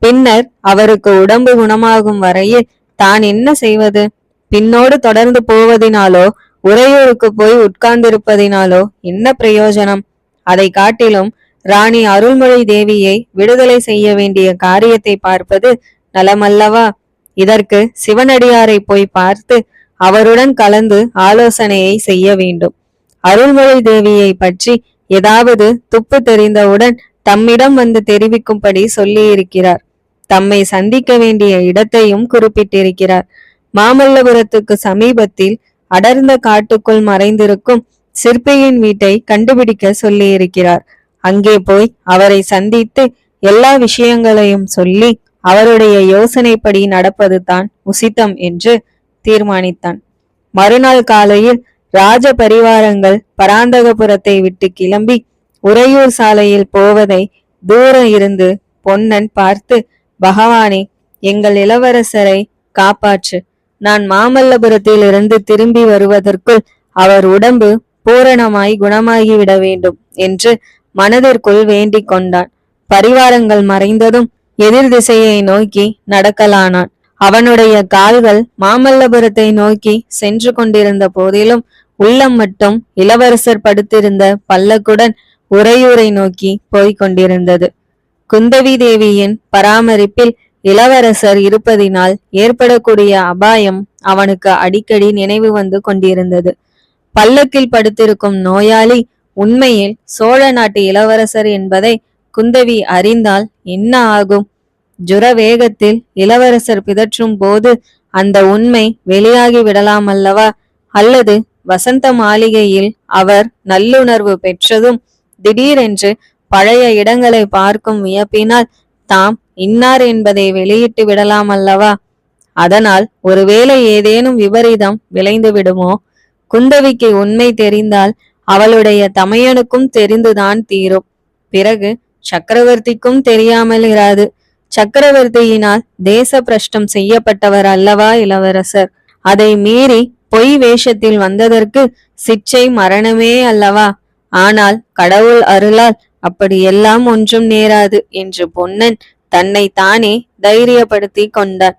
பின்னர் அவருக்கு உடம்பு குணமாகும் வரையில் தான் என்ன செய்வது? பின்னோடு தொடர்ந்து போவதினாலோ உறையூருக்கு போய் உட்கார்ந்திருப்பதினாலோ என்ன பிரயோஜனம்? அதை காட்டிலும் ராணி அருள்மொழி தேவியை விடுதலை செய்ய வேண்டிய காரியத்தை பார்ப்பது நலமல்லவா? இதற்கு சிவனடியாரை போய் பார்த்து அவருடன் கலந்து ஆலோசனையை செய்ய வேண்டும். அருள்மொழி தேவியை பற்றி ஏதாவது துப்பு தெரிந்தவுடன் தம்மிடம் வந்து தெரிவிக்கும்படி சொல்லியிருக்கிறார். தம்மை சந்திக்க வேண்டிய இடத்தையும் குறிப்பிட்டிருக்கிறார். மாமல்லபுரத்துக்கு சமீபத்தில் அடர்ந்த காட்டுக்குள் மறைந்திருக்கும் சிற்பியின் வீட்டை கண்டுபிடிக்க சொல்லியிருக்கிறார். அங்கே போய் அவரை சந்தித்து எல்லா விஷயங்களையும் சொல்லி அவருடைய யோசனைப்படி நடப்பது தான் உசிதம் என்று தீர்மானித்தான். மறுநாள் காலையில் ராஜ பரிவாரங்கள் பராந்தகபுரத்தை விட்டு கிளம்பி உறையூர் சாலையில் போவதை தூர இருந்து பொன்னன் பார்த்து, பகவானே, எங்கள் இளவரசரை காப்பாற்று. நான் மாமல்லபுரத்தில் இருந்து திரும்பி வருவதற்குள் அவர் உடம்பு பூரணமாய் குணமாகிவிட வேண்டும் என்று மனதிற்குள் வேண்டிக் கொண்டான். பரிவாரங்கள் மறைந்ததும் எதிர் திசையை நோக்கி நடக்கலானான். அவனுடைய கால்கள் மாமல்லபுரத்தை நோக்கி சென்று கொண்டிருந்த போதிலும் உள்ளம் மட்டும் இளவரசர் படுத்திருந்த பல்லக்குடன் உறையூரை நோக்கி போய்க் கொண்டிருந்தது. குந்தவி தேவியின் பராமரிப்பில் இளவரசர் இருப்பதினால் ஏற்படக்கூடிய அபாயம் அவனுக்கு அடிக்கடி நினைவு வந்து கொண்டிருந்தது. பல்லக்கில் படுத்திருக்கும் நோயாளி உண்மையில் சோழ நாட்டு இளவரசர் என்பதை குந்தவி அறிந்தால் என்ன ஆகும்? ஜுர வேகத்தில் இளவரசர் பிதற்றும் போது அந்த உண்மை வெளியாகி விடலாம் அல்லவா? அல்லது வசந்த மாளிகையில் அவர் நல்லுணர்வு பெற்றதும் திடீரென்று பழைய இடங்களை பார்க்கும் வியப்பினால் தாம் இன்னார் என்பதை வெளியிட்டு விடலாம் அல்லவா? அதனால் ஒருவேளை ஏதேனும் விபரீதம் விளைந்து விடுமோ? குந்தவிக்கு உண்மை தெரிந்தால் அவளுடைய தமையனுக்கும் தெரிந்துதான் தீரும். பிறகு சக்கரவர்த்திக்கும் தெரியாமல் இராது. சக்கரவர்த்தியினால் தேச பிரஷ்டம் செய்யப்பட்டவர் அல்லவா இளவரசர். அதை மீறி பொய் வேஷத்தில் வந்ததற்கு சிக்ஷை மரணமே அல்லவா? ஆனால் கடவுள் அருளால் அப்படியெல்லாம் ஒன்றும் நேராது என்று பொன்னன் தன்னை தானே தைரியப்படுத்தி கொண்டார்.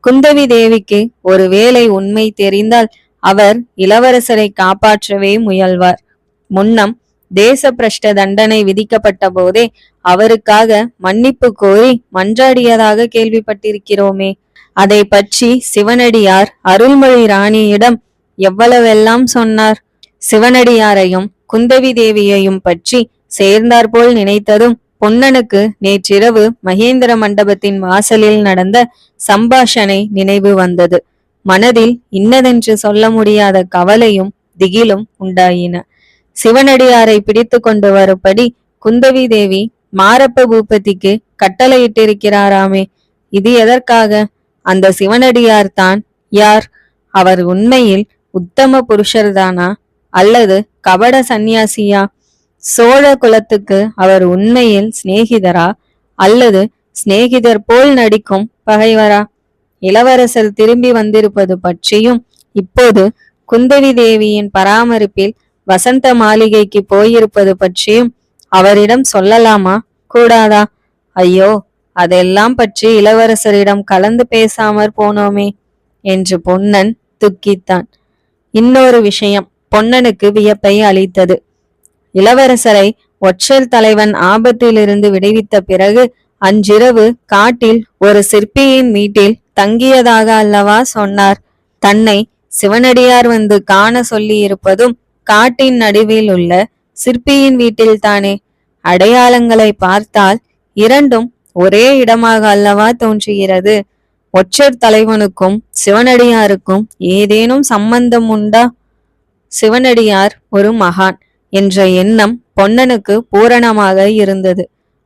குந்தவி தேவிக்கு ஒருவேளை உண்மை தெரிந்தால் அவர் இளவரசரை காப்பாற்றவே முயல்வார். முன்னம் தேச பிரஷ்ட தண்டனை விதிக்கப்பட்ட போதே அவருக்காக மன்னிப்பு கோரி மன்றாடியதாக கேள்விப்பட்டிருக்கிறோமே. அதை பற்றி சிவனடியார் அருள்மொழி ராணியிடம் எவ்வளவெல்லாம் சொன்னார். சிவனடியாரையும் குந்தவி தேவியையும் பற்றி சேர்ந்தாற்போல் நினைத்ததும் பொன்னனுக்கு நேற்றிரவு மகேந்திர மண்டபத்தின் வாசலில் நடந்த சம்பாஷணை நினைவு வந்தது. மனதில் இன்னதென்று சொல்ல முடியாத கவலையும் திகிலும் உண்டாயின. சிவனடியாரை பிடித்து கொண்டு வரும்படி குந்தவி தேவி மாரப்ப பூபதிக்கு கட்டளையிட்டிருக்கிறாராமே. இது எதற்காக? அந்த சிவனடியார் தான் யார்? அவர் உண்மையில் உத்தம புருஷர்தானா அல்லது கபட சந்நியாசியா? சோழ குலத்துக்கு அவர் உண்மையில் சிநேகிதரா அல்லது சிநேகிதர் போல் நடிக்கும் பகைவரா? இளவரசர் திரும்பி வந்திருப்பது பற்றியும் இப்போது குந்தவி தேவியின் பராமரிப்பில் வசந்த மாளிகைக்கு போயிருப்பது பற்றியும் அவரிடம் சொல்லலாமா கூடாதா? ஐயோ, அதெல்லாம் பற்றி இளவரசரிடம் கலந்து பேசாமற் போனோமே என்று பொன்னன் துக்கித்தான். இன்னொரு விஷயம் பொன்னனுக்கு வியப்பை அளித்தது. இளவரசரை ஒற்றர் தலைவன் ஆபத்திலிருந்து விடுவித்த பிறகு அன்றிரவு காட்டில் ஒரு சிற்பியின் வீட்டில் தங்கியதாக அல்லவா சொன்னார். தன்னை சிவனடியார் வந்து காண சொல்லி இருப்பதும் காட்டின் நடுவில் உள்ள சிற்பியின் வீட்டில்தானே. அடையாளங்களை பார்த்தால் இரண்டும் ஒரே இடமாக அல்லவா தோன்றுகிறது. ஒற்றர் தலைவனுக்கும் சிவனடியாருக்கும் ஏதேனும் சம்பந்தம் உண்டா? சிவனடியார் ஒரு மகான் என்ற எண்ணம் பொன்னனுக்கு பூரணமாக இருந்தது.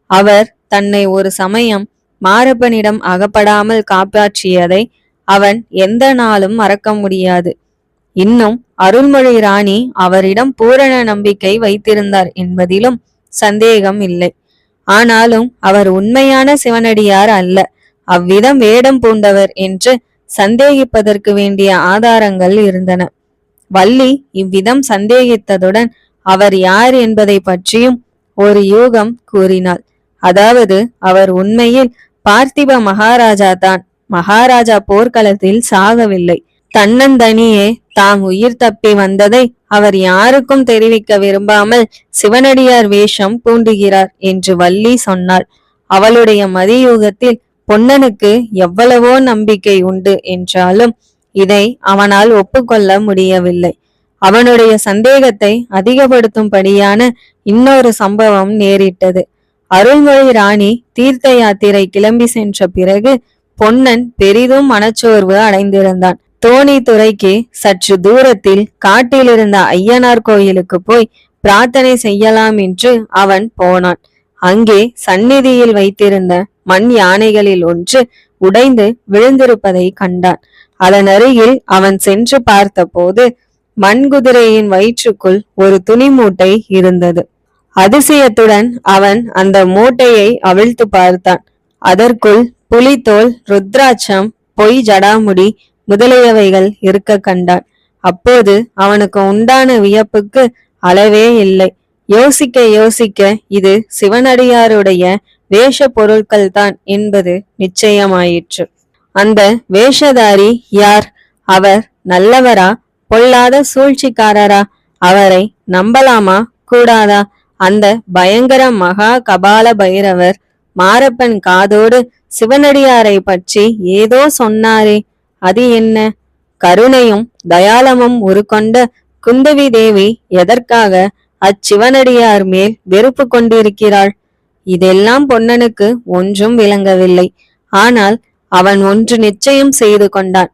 அவர் தன்னை ஒரு சமயம் மாரப்பனிடம் அகப்படாமல் காப்பாற்றியதை அவன் எந்த நாளும் மறக்க முடியாது. இன்னும் அருள்மொழி ராணி அவரிடம் பூரண நம்பிக்கை வைத்திருந்தார் என்பதிலும் சந்தேகம் இல்லை. ஆனாலும் அவர் உண்மையான சிவனடியார் அல்ல, அவ்விதம் வேடம் பூண்டவர் என்று சந்தேகிப்பதற்கு வேண்டிய ஆதாரங்கள் இருந்தன. வள்ளி இவ்விதம் சந்தேகித்ததுடன் அவர் யார் என்பதை பற்றியும் ஒரு யூகம் கூறினாள். அதாவது அவர் உண்மையில் பார்த்திப மகாராஜா தான். மகாராஜா போர்க்களத்தில் சாகவில்லை. தன்னந்தனியே தாம் உயிர் தப்பி வந்ததை அவர் யாருக்கும் தெரிவிக்க விரும்பாமல் சிவனடியார் வேஷம் பூண்டுகிறார் என்று வள்ளி சொன்னாள். அவளுடைய மதியூகத்தில் பொன்னனுக்கு எவ்வளவோ நம்பிக்கை உண்டு என்றாலும் இதை அவனால் ஒப்புக்கொள்ள முடியவில்லை. அவனுடைய சந்தேகத்தை அதிகப்படுத்தும்படியான இன்னொரு சம்பவம் நேரிட்டது. அருள்மொழி ராணி தீர்த்த யாத்திரை கிளம்பி சென்ற பிறகு பொன்னன் பெரிதும் மனச்சோர்வு அடைந்திருந்தான். தோணி துறைக்கு சற்று தூரத்தில் காட்டிலிருந்த ஐயனார் கோயிலுக்கு போய் பிரார்த்தனை செய்யலாம் என்று அவன் போனான். அங்கே சந்நிதியில் வைத்திருந்த மண் யானைகளில் ஒன்று உடைந்து விழுந்திருப்பதை கண்டான். அதன் அருகில் அவன் சென்று பார்த்தபோது மண்குதிரையின் வயிற்றுக்குள் ஒரு துணி மூட்டை இருந்தது. அதிசயத்துடன் அவன் அந்த மூட்டையை அவிழ்த்து பார்த்தான். அதற்குள் புலித்தோல், ருத்ராட்சம், பொய் ஜடாமுடி முதலியவைகள் இருக்க கண்டான். அப்போது அவனுக்கு உண்டான வியப்புக்கு அளவே இல்லை. யோசிக்க யோசிக்க இது சிவனடியாருடைய வேஷ பொருட்கள் தான் என்பது நிச்சயமாயிற்று. அந்த வேஷதாரி யார்? அவர் நல்லவரா பொல்லாத சூழ்ச்சிக்காரரா? அவரை நம்பலாமா கூடாதா? அந்த பயங்கர மகா கபால பைரவர் மாரப்பன் காதோடு சிவனடியாரை பற்றி ஏதோ சொன்னாரே, அது என்ன? கருணையும் தயாளமும் உருக்கொண்ட குந்தவி தேவி எதற்காக அச்சிவனடியார் மேல் வெறுப்பு கொண்டிருக்கிறாள்? இதெல்லாம் பொன்னனுக்கு ஒன்றும் விளங்கவில்லை. ஆனால் அவன் ஒன்று நிச்சயம் செய்து கொண்டான்.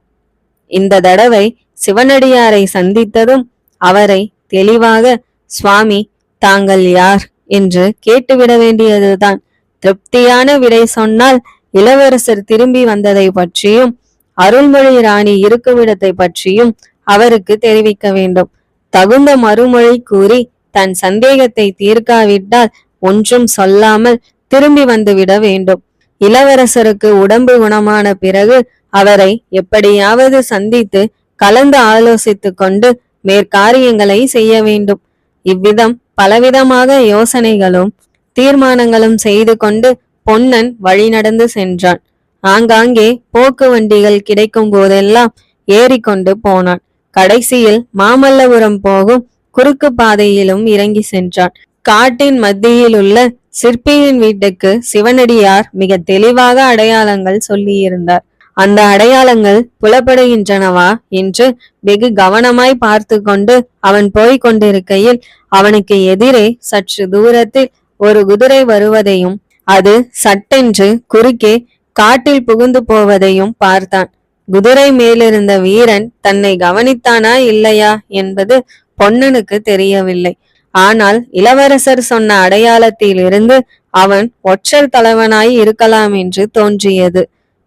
இந்த தடவை சிவனடியாரை சந்தித்ததும் அவரை தெளிவாக, சுவாமி தாங்கள் யார் என்று கேட்டுவிட வேண்டியதுதான். திருப்தியான விடை சொன்னால் இளவரசர் திரும்பி வந்ததை பற்றியும் அருள்மொழி ராணி இருக்குமிடத்தை பற்றியும் அவருக்கு தெரிவிக்க வேண்டும். தகுந்த மறுமொழி கூறி தன் சந்தேகத்தை தீர்க்காவிட்டால் ஒன்றும் சொல்லாமல் திரும்பி வந்துவிட வேண்டும். இளவரசருக்கு உடம்பு குணமான பிறகு அவரை எப்படியாவது சந்தித்து கலந்து ஆலோசித்துக் கொண்டு மேற்காரியங்களை செய்ய வேண்டும். இவ்விதம் பலவிதமாக யோசனைகளும் தீர்மானங்களும் செய்து கொண்டு பொன்னன் வழி நடந்து சென்றான். ஆங்காங்கே போக்கு வண்டிகள் கிடைக்கும் போதெல்லாம் ஏறிக்கொண்டு போனான். கடைசியில் மாமல்லபுரம் போகும் குறுக்கு பாதையிலும் இறங்கி சென்றான். காட்டின் மத்தியில் உள்ள சிற்பியின் வீட்டுக்கு சிவனடியார் மிக தெளிவாக அடையாளங்கள் சொல்லியிருந்தார். அந்த அடையாளங்கள் புலப்படுகின்றனவா என்று வெகு கவனமாய் பார்த்து கொண்டு அவன் போய்க் கொண்டிருக்கையில் அவனுக்கு எதிரே சற்று தூரத்தில் ஒரு குதிரை வருவதையும் அது சட்டென்று குறுக்கே காட்டில் புகுந்து போவதையும் பார்த்தான். குதிரை மேலிருந்த வீரன் தன்னை கவனித்தானா இல்லையா என்பது பொன்னனுக்கு தெரியவில்லை. ஆனால் இளவரசர் சொன்ன அடையாளத்தில் இருந்து அவன் ஒற்றர் தலைவனாய் இருக்கலாம் என்று தோன்றியது.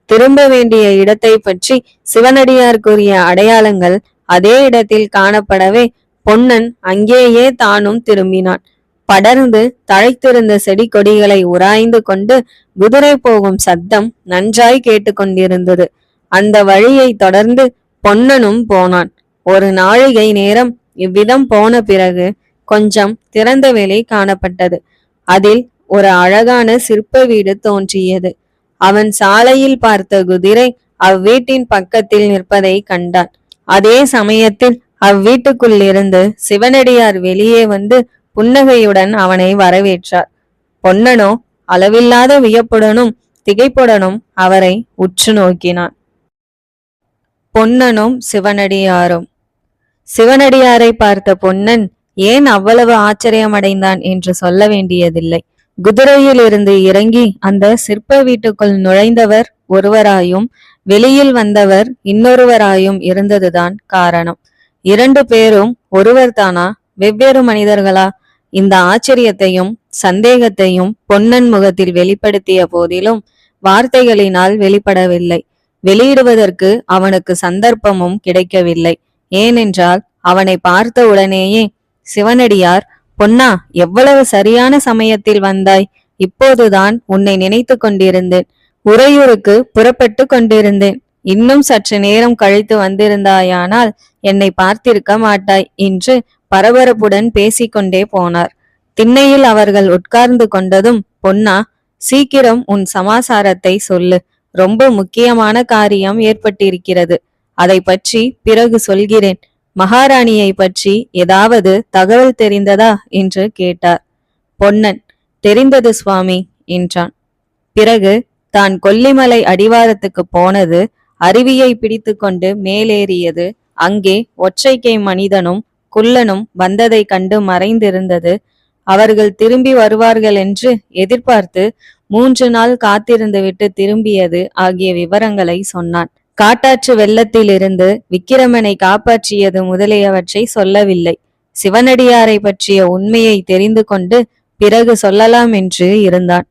திரும்ப வேண்டிய இடத்தை பற்றி சிவனடியார் கூறிய அடையாளங்கள் அதே இடத்தில் காணப்படவே பொன்னன் அங்கேயே தானும் திரும்பினான். படர்ந்து தழைத்திருந்த செடி கொடிகளை உராய்ந்து கொண்டு குதிரை போகும் சத்தம் நன்றாய் கேட்டுக்கொண்டிருந்தது. அந்த வழியை தொடர்ந்து பொன்னனும் போனான். ஒரு நாழிகை நேரம் இவ்விதம் போன பிறகு கொஞ்சம் திறந்த வெளி காணப்பட்டது. அதில் ஒரு அழகான சிற்ப வீடு தோன்றியது. அவன் சாலையில் பார்த்த குதிரை அவ்வீட்டின் பக்கத்தில் நிற்பதை கண்டான். அதே சமயத்தில் அவ்வீட்டுக்குள்ளிருந்து சிவனடியார் வெளியே வந்து புன்னகையுடன் அவனை வரவேற்றார். பொன்னனோ அளவில்லாத வியப்புடனும் திகைப்புடனும் அவரை உற்று நோக்கினான். பொன்னனும் சிவனடியாரும். சிவனடியாரை பார்த்த பொன்னன் ஏன் அவ்வளவு ஆச்சரியமடைந்தான் என்று சொல்ல வேண்டியதில்லை. குதிரையில் இருந்து இறங்கி அந்த சிற்ப வீட்டுக்குள் நுழைந்தவர் ஒருவராயும் வெளியில் வந்தவர் இன்னொருவராயும் இருந்ததுதான் காரணம். இரண்டு பேரும் ஒருவர்தானா, வெவ்வேறு மனிதர்களா? இந்த ஆச்சரியத்தையும் சந்தேகத்தையும் பொன்னன் முகத்தில் வெளிப்படுத்திய போதிலும் வார்த்தைகளினால் வெளிப்படவில்லை. வெளியிடுவதற்கு அவனுக்கு சந்தர்ப்பமும் கிடைக்கவில்லை. ஏனென்றால் அவனை பார்த்த உடனேயே சிவனடியார், பொன்னா, எவ்வளவு சரியான சமயத்தில் வந்தாய். இப்போதுதான் உன்னை நினைத்து கொண்டிருந்தேன். உறையூருக்கு புறப்பட்டு கொண்டிருந்தேன். இன்னும் சற்று நேரம் கழித்து வந்திருந்தாயானால் என்னை பார்த்திருக்க மாட்டாய் என்று பரபரப்புடன் பேசிக்கொண்டே போனார். திண்ணையில் அவர்கள் உட்கார்ந்து கொண்டதும், பொன்னா, சீக்கிரம் உன் சமாசாரத்தை சொல்லு. ரொம்ப முக்கியமான காரியம் ஏற்பட்டிருக்கிறது. அதை பற்றி பிறகு சொல்கிறேன். மகாராணியை பற்றி ஏதாவது தகவல் தெரிந்ததா என்று கேட்டார். பொன்னன், தெரிந்தது சுவாமி என்றான். பிறகு தான் கொல்லிமலை அடிவாரத்துக்கு போனது, அருவியை பிடித்து கொண்டு மேலேறியது, அங்கே ஒற்றைக்கை மனிதனும் குள்ளனும் வந்ததை கண்டு மறைந்திருந்தது, அவர்கள் திரும்பி வருவார்கள் என்று எதிர்பார்த்து 3 நாள் காத்திருந்து விட்டு திரும்பியது ஆகிய விவரங்களை சொன்னான். காட்டாற்று வெள்ளத்திலிருந்து விக்கிரமனை காப்பாற்றியது முதலியவற்றை சொல்லவில்லை. சிவனடியாரை பற்றிய உண்மையை தெரிந்து கொண்டு பிறகு சொல்லலாம் என்று இருந்தான்.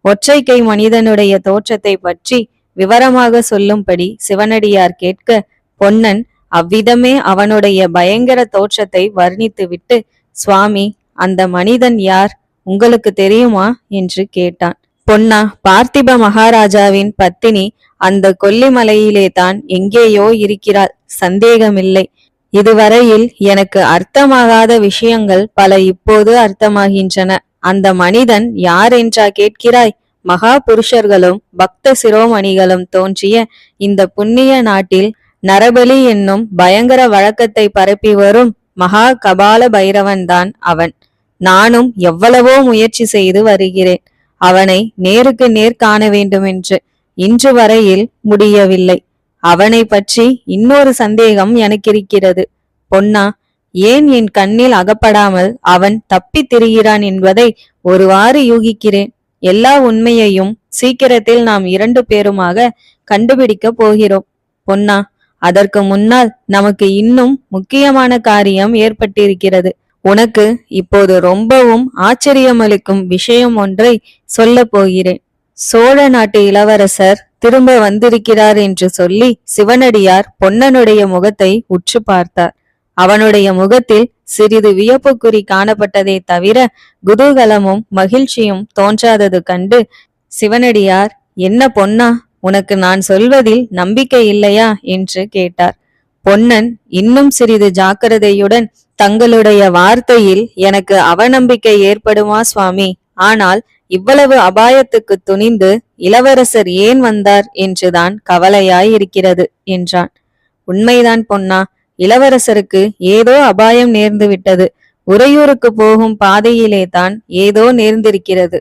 ஒற்றைக்கை மனிதனுடைய தோற்றத்தை பற்றி விவரமாக சொல்லும்படி சிவனடியார் கேட்க, பொன்னன் அவ்விதமே அவனுடைய பயங்கர தோற்றத்தை வர்ணித்துவிட்டு, சுவாமி, அந்த மனிதன் யார், உங்களுக்கு தெரியுமா என்று கேட்டான். பொன்னா, பார்த்திப மகாராஜாவின் பத்தினி அந்த கொல்லிமலையிலே தான் எங்கேயோ இருக்கிறாள், சந்தேகமில்லை. இதுவரையில் எனக்கு அர்த்தமாகாத விஷயங்கள் பல இப்போது அர்த்தமாகின்றன. அந்த மனிதன் யார் என்றா கேட்கிறாய்? மகா புருஷர்களும் பக்த சிரோமணிகளும் தோன்றிய இந்த புண்ணிய நாட்டில் நரபலி என்னும் பயங்கர வழக்கத்தை பரப்பி வரும் மகா கபால பைரவன்தான் அவன். நானும் எவ்வளவோ முயற்சி செய்து வருகிறேன் அவனை நேருக்கு நேர் காண வேண்டுமென்று. இன்று வரையில் முடியவில்லை. அவனை பற்றி இன்னொரு சந்தேகம் எனக்கிருக்கிறது. பொன்னா, ஏன் என் கண்ணில் அகப்படாமல் அவன் தப்பி திரிகிறான் என்பதை ஒருவாறு யூகிக்கிறேன். எல்லா உண்மையையும் சீக்கிரத்தில் நாம் 2 பேருமாக கண்டுபிடிக்க போகிறோம். பொன்னா, அதற்கு முன்னால் நமக்கு இன்னும் முக்கியமான காரியம் ஏற்பட்டிருக்கிறது. உனக்கு இப்போது ரொம்பவும் ஆச்சரியமளிக்கும் விஷயம் ஒன்றை சொல்ல போகிறேன். சோழ நாட்டு இளவரசர் திரும்ப வந்திருக்கிறார் என்று சொல்லி சிவனடியார் பொன்னனுடைய முகத்தை உற்று பார்த்தார். அவனுடைய முகத்தில் சிறிது வியப்புக்குறி காணப்பட்டதை தவிர குதூகலமும் மகிழ்ச்சியும் தோன்றாதது கண்டு சிவனடியார், என்ன பொன்னா, உனக்கு நான் சொல்வதில் நம்பிக்கை இல்லையா என்று கேட்டார். பொன்னன் இன்னும் சிறிது ஜாக்கிரதையுடன், தங்களுடைய வார்த்தையில் எனக்கு அவநம்பிக்கை ஏற்படுமா சுவாமி? ஆனால் இவ்வளவு அபாயத்துக்கு துணிந்து இளவரசர் ஏன் வந்தார் என்றுதான் கவலையாயிருக்கிறது என்றான். உண்மைதான் பொன்னா, இளவரசருக்கு ஏதோ அபாயம் நேர்ந்து விட்டது. உறையூருக்கு போகும் பாதையிலே தான் ஏதோ நேர்ந்திருக்கிறது.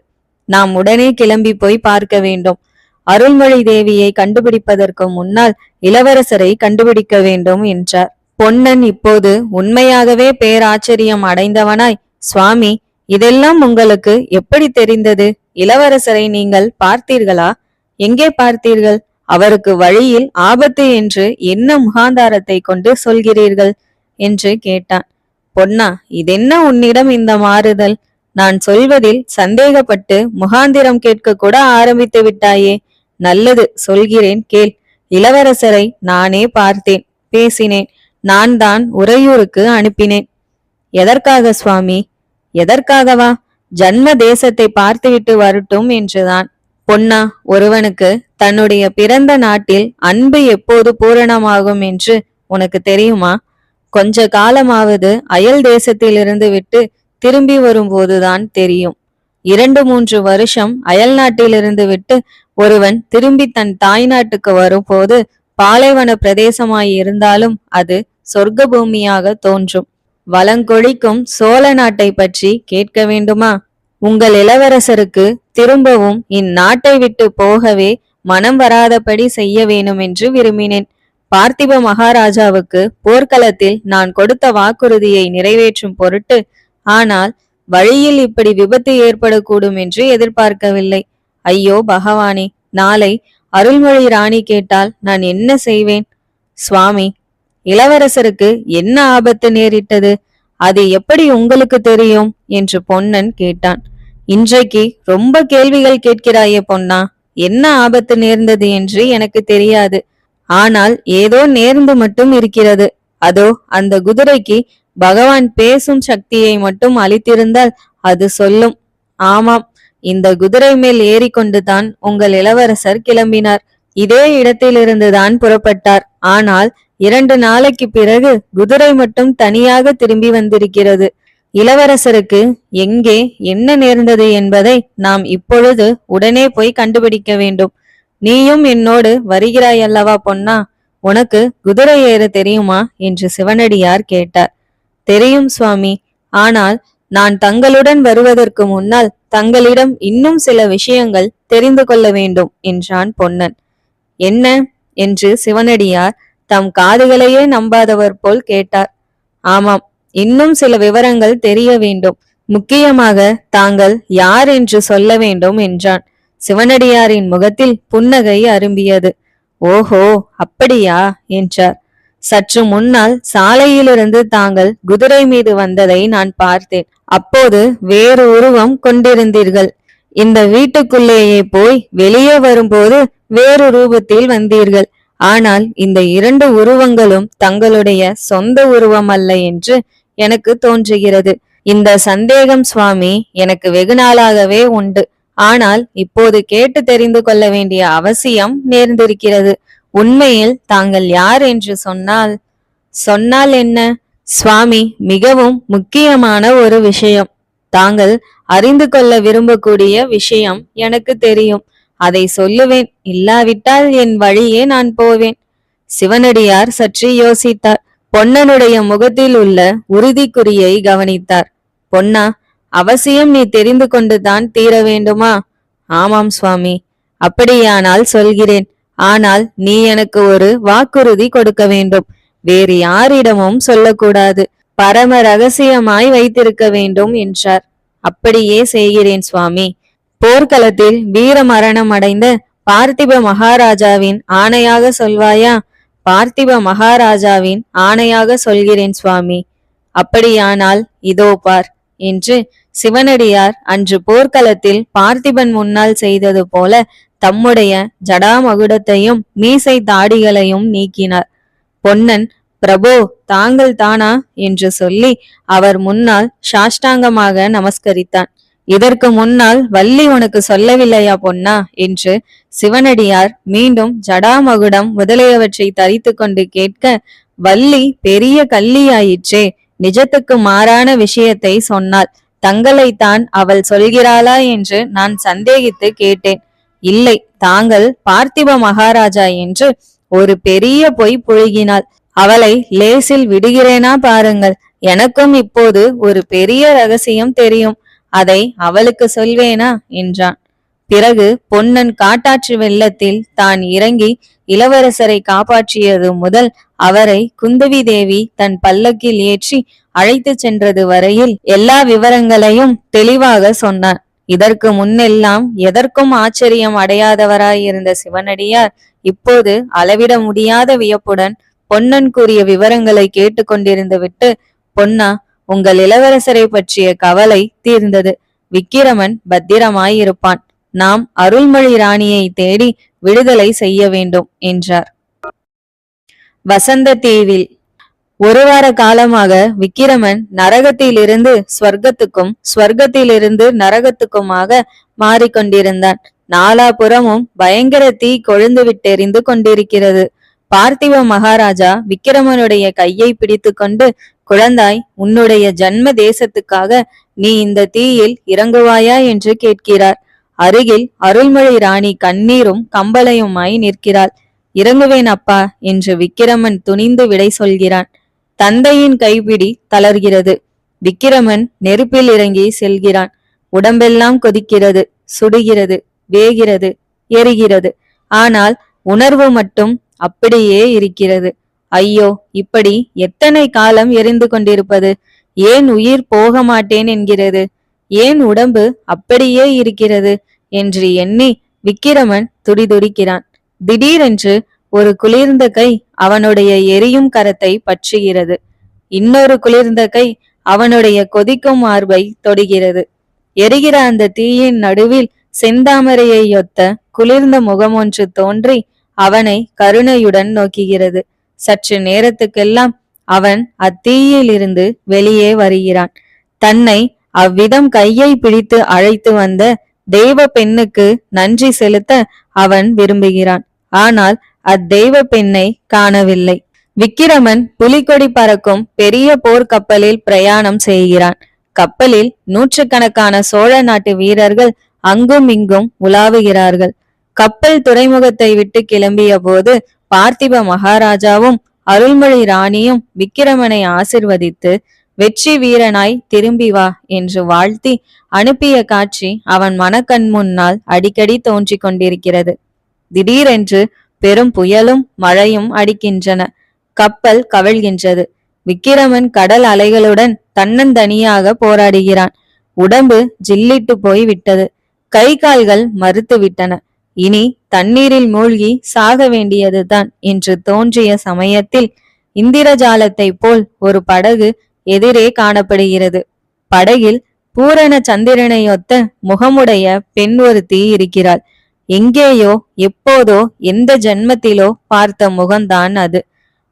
நாம் உடனே கிளம்பி போய் பார்க்க வேண்டும். அருள்மொழி தேவியை கண்டுபிடிப்பதற்கு முன்னால் இளவரசரை கண்டுபிடிக்க வேண்டும் என்றார். பொன்னன் இப்போது உண்மையாகவே பேராச்சரியம் அடைந்தவனாய், சுவாமி, இதெல்லாம் உங்களுக்கு எப்படி தெரிந்தது? இளவரசரை நீங்கள் பார்த்தீர்களா? எங்கே பார்த்தீர்கள்? அவருக்கு வழியில் ஆபத்து என்று என்ன முகாந்தாரத்தை கொண்டு சொல்கிறீர்கள் என்று கேட்டான். பொன்னா, இதென்ன உன்னிடம் இந்த மாறுதல்? நான் சொல்வதில் சந்தேகப்பட்டு முகாந்திரம் கேட்க கூட ஆரம்பித்து விட்டாயே. நல்லது, சொல்கிறேன் கேள். இளவரசரை நானே பார்த்தேன், பேசினேன். நான் தான் உறையூருக்கு அனுப்பினேன். எதற்காக சுவாமி? எதற்காகவா? ஜன்ம தேசத்தை பார்த்துவிட்டு வரட்டும் என்றுதான். பொன்னா, ஒருவனுக்கு தன்னுடைய பிறந்த நாட்டில் அன்பு எப்போது பூரணமாகும் என்று உனக்கு தெரியுமா? கொஞ்ச காலமாவது அயல் தேசத்திலிருந்து விட்டு திரும்பி வரும்போதுதான் தெரியும். 2-3 வருஷம் அயல் நாட்டிலிருந்து விட்டு ஒருவன் திரும்பி தன் தாய் நாட்டுக்கு வரும்போது பாலைவன பிரதேசமாய் இருந்தாலும் அது சொர்க்க பூமியாக தோன்றும். வளங்கொழிக்கும் சோழ நாட்டை பற்றி கேட்க வேண்டுமா? உங்கள் இளவரசருக்கு திரும்பவும் இந்நாட்டை விட்டு போகவே மனம் வராதபடி செய்ய வேணும் என்று விரும்பினேன். பார்த்திப மகாராஜாவுக்கு போர்க்களத்தில் நான் கொடுத்த வாக்குறுதியை நிறைவேற்றும் பொருட்டு. ஆனால் வழியில் இப்படி விபத்து ஏற்படக்கூடும் என்று எதிர்பார்க்கவில்லை. ஐயோ பகவானே, நாளை அருள்மொழி ராணி கேட்டால் நான் என்ன செய்வேன்? சுவாமி, இளவரசருக்கு என்ன ஆபத்து நேரிட்டது? அது எப்படி உங்களுக்கு தெரியும் என்று பொன்னன் கேட்டான். இன்றைக்கு ரொம்ப கேள்விகள் கேட்கிறாயே பொன்னா. என்ன ஆபத்து நேர்ந்தது என்று எனக்கு தெரியாது. ஆனால் ஏதோ நேர்ந்து மட்டும் இருக்கிறது. அதோ அந்த குதிரைக்கு பகவான் பேசும் சக்தியை மட்டும் அளித்திருந்தால் அது சொல்லும். ஆமாம், இந்த குதிரை மேல் ஏறிக்கொண்டுதான் உங்கள் இளவரசர் கிளம்பினார். இதே இடத்திலிருந்துதான் புறப்பட்டார். ஆனால் 2 நாளைக்கு பிறகு குதிரை மட்டும் தனியாக திரும்பி வந்திருக்கிறது. இளவரசருக்கு எங்கே என்ன நேர்ந்தது என்பதை நாம் இப்பொழுது உடனே போய் கண்டுபிடிக்க வேண்டும். நீயும் என்னோடு வருகிறாயல்லவா பொன்னா? உனக்கு குதிரை ஏற தெரியுமா என்று சிவனடியார் கேட்டார். தெரியும் சுவாமி. ஆனால் நான் தங்களுடன் வருவதற்கு முன்னால் தங்களிடம் இன்னும் சில விஷயங்கள் தெரிந்து கொள்ள வேண்டும் என்றான் பொன்னன். என்ன என்று சிவனடியார் தம் காதுகளையே நம்பாதவர் போல் கேட்டார். ஆமாம், இன்னும் சில விவரங்கள் தெரிய வேண்டும். முக்கியமாக தாங்கள் யார் என்று சொல்ல வேண்டும் என்றான். சிவனடியாரின் முகத்தில் புன்னகை அரும்பியது. ஓஹோ, அப்படியா என்றார். சற்று முன்னால் சாலையிலிருந்து தாங்கள் குதிரை மீது வந்ததை நான் பார்த்தேன். அப்போது வேறு உருவம் கொண்டிருந்தீர்கள். இந்த வீட்டுக்குள்ளேயே போய் வெளியே வரும்போது வேறு ரூபத்தில் வந்தீர்கள். ஆனால் இந்த 2 உருவங்களும் தங்களுடைய சொந்த உருவம் அல்ல என்று எனக்கு தோன்றுகிறது. இந்த சந்தேகம் சுவாமி எனக்கு வெகு நாளாகவே உண்டு. ஆனால் இப்போது கேட்டு தெரிந்து கொள்ள வேண்டிய அவசியம் நேர்ந்திருக்கிறது. உண்மையில் தாங்கள் யார் என்று சொன்னால் என்ன? சுவாமி, மிகவும் முக்கியமான ஒரு விஷயம். தாங்கள் அறிந்து கொள்ள விரும்பக்கூடிய விஷயம் எனக்கு தெரியும். அதை சொல்லுவேன். இல்லாவிட்டால் என் வழியே நான் போவேன். சிவனடியார் சற்று யோசித்தார். பொன்னனுடைய முகத்தில் உள்ள உறுதிக்குறியை கவனித்தார். பொன்னா, அவசியம் நீ தெரிந்து கொண்டுதான் தீர வேண்டுமா? ஆமாம் சுவாமி. அப்படியானால் சொல்கிறேன். ஆனால் நீ எனக்கு ஒரு வாக்குறுதி கொடுக்க வேண்டும். வேறு யாரிடமும் சொல்லக்கூடாது. பரம ரகசியமாய் வைத்திருக்க வேண்டும் என்றார். அப்படியே செய்கிறேன் சுவாமி. போர்க்களத்தில் வீர மரணம் அடைந்த பார்த்திப மகாராஜாவின் ஆணையாக சொல்வாயா? பார்த்திப மகாராஜாவின் ஆணையாக சொல்கிறேன் சுவாமி. அப்படியானால் இதோ பார் என்று சிவனடியார் அன்று போர்க்களத்தில் பார்த்திபன் முன்னால் செய்தது போல தம்முடைய ஜடாமகுடத்தையும் மீசை தாடிகளையும் நீக்கினார். பொன்னன், பிரபோ தாங்கள் தானா என்று சொல்லி அவர் முன்னால் சாஷ்டாங்கமாக நமஸ்கரித்தான். இதற்கு முன்னால் வள்ளி உனக்கு சொல்லவில்லையா பொன்னா என்று சிவனடியார் மீண்டும் ஜடாமகுடம் முதலியவற்றை தரித்து கொண்டு கேட்க, வள்ளி பெரிய கள்ளியாயிற்றே, நிஜத்துக்கு மாறான விஷயத்தை சொன்னாள். தங்களைத்தான் அவள் சொல்கிறாளா என்று நான் சந்தேகித்து கேட்டேன். இல்லை, தாங்கள் பார்த்திப மகாராஜா என்று ஒரு பெரிய பொய் புழுகினாள். அவளை லேசில் விடுகிறேனா பாருங்கள். எனக்கும் இப்போது ஒரு பெரிய ரகசியம் தெரியும். அதை அவளுக்கு சொல்வேனா என்றான். பிறகு பொன்னன் காட்டாற்று வெள்ளத்தில் தான் இறங்கி இளவரசரை காப்பாற்றியது முதல் அவரை குந்தவி தேவி தன் பல்லக்கில் ஏற்றி அழைத்து சென்றது வரையில் எல்லா விவரங்களையும் தெளிவாக சொன்னான். இதற்கு முன்னெல்லாம் எதற்கும் ஆச்சரியம் அடையாதவராயிருந்த சிவனடியார் இப்போது அளவிட முடியாத வியப்புடன் பொன்னன் கூறிய விவரங்களை கேட்டுக்கொண்டிருந்து விட்டு, பொன்னா, உங்கள் இளவரசரை பற்றிய கவலை தீர்ந்தது. விக்கிரமன் பத்திரமாயிருப்பான். நாம் அருள்மொழி ராணியை தேடி விடுதலை செய்ய வேண்டும் என்றார். வசந்த தீவில் ஒரு வார காலமாக விக்கிரமன் நரகத்திலிருந்து ஸ்வர்க்கத்துக்கும் ஸ்வர்க்கத்திலிருந்து நரகத்துக்குமாக மாறிக்கொண்டிருந்தான். நாலாபுறமும் பயங்கர தீ கொழுந்து விட்டெறிந்து கொண்டிருக்கிறது. பார்த்திப மகாராஜா விக்கிரமனுடைய கையை பிடித்து கொண்டு, குழந்தாய், உன்னுடைய ஜன்ம தேசத்துக்காக நீ இந்த தீயில் இறங்குவாயா என்று கேட்கிறார். அருகில் அருள்மொழி ராணி கண்ணீரும் கம்பளையுமாய் நிற்கிறாள். இறங்குவேன் அப்பா என்று விக்கிரமன் துணிந்து விடை சொல்கிறான். தந்தையின் கைப்பிடி தளர்கிறது. விக்கிரமன் நெருப்பில் இறங்கி செல்கிறான். உடம்பெல்லாம் கொதிக்கிறது, சுடுகிறது, வேகிறது, எரிகிறது. ஆனால் உணர்வு மட்டும் அப்படியே இருக்கிறது. ஐயோ, இப்படி எத்தனை காலம் எரிந்து கொண்டிருப்பது? ஏன் உயிர் போக மாட்டேன் என்கிறது? ஏன் உடம்பு அப்படியே இருக்கிறது என்று எண்ணி விக்கிரமன் துடிதுடிக்கிறான். திடீரென்று ஒரு குளிர்ந்த கை அவனுடைய எரியும் கரத்தை பற்றுகிறது. இன்னொரு குளிர்ந்த கை அவனுடைய கொதிக்கும் மார்பை தொடுகிறது. எரிகிற அந்த தீயின் நடுவில் செந்தாமரையொத்த குளிர்ந்த முகமொன்று தோன்றி அவனை கருணையுடன் நோக்குகிறது. சற்று நேரத்துக்கெல்லாம் அவன் அத்தீயில் இருந்து வெளியே வருகிறான். தன்னை அவ்விதம் கையை பிடித்து அழைத்து வந்த தெய்வ பெண்ணுக்கு நன்றி செலுத்த அவன் விரும்புகிறான். ஆனால் அத்தெய்வ பெண்ணை காணவில்லை. விக்கிரமன் புலிகொடி பறக்கும் பெரிய போர்க்கப்பலில் பிரயாணம் செய்கிறான். கப்பலில் நூற்றுக்கணக்கான சோழ நாட்டு வீரர்கள் அங்கும் இங்கும் உலாவுகிறார்கள். கப்பல் துறைமுகத்தை விட்டு கிளம்பிய போது பார்த்திப மகாராஜாவும் அருள்மொழி ராணியும் விக்கிரமனை ஆசிர்வதித்து, வெற்றி வீரனாய் திரும்பி வா என்று வாழ்த்தி அனுப்பிய காட்சி அவன் மனக்கண் முன்னால் அடிக்கடி தோன்றி கொண்டிருக்கிறது. திடீரென்று பெரும் புயலும் மழையும் அடிக்கின்றன. கப்பல் கவிழ்கின்றது. விக்கிரமன் கடல் அலைகளுடன் தன்னந்தனியாக போராடுகிறான். உடம்பு ஜில்லிட்டு போய் விட்டது. கை கால்கள் மறுத்து விட்டன. இனி தண்ணீரில் மூழ்கி சாக வேண்டியதுதான் என்று தோன்றிய சமயத்தில் இந்திரஜாலத்தை போல் ஒரு படகு எதிரே காணப்படுகிறது. படகில் பூரண சந்திரனையொத்த முகமுடைய பெண் ஒருத்தி இருக்கிறாள். எங்கேயோ எப்போதோ எந்த ஜென்மத்திலோ பார்த்த முகம்தான் அது.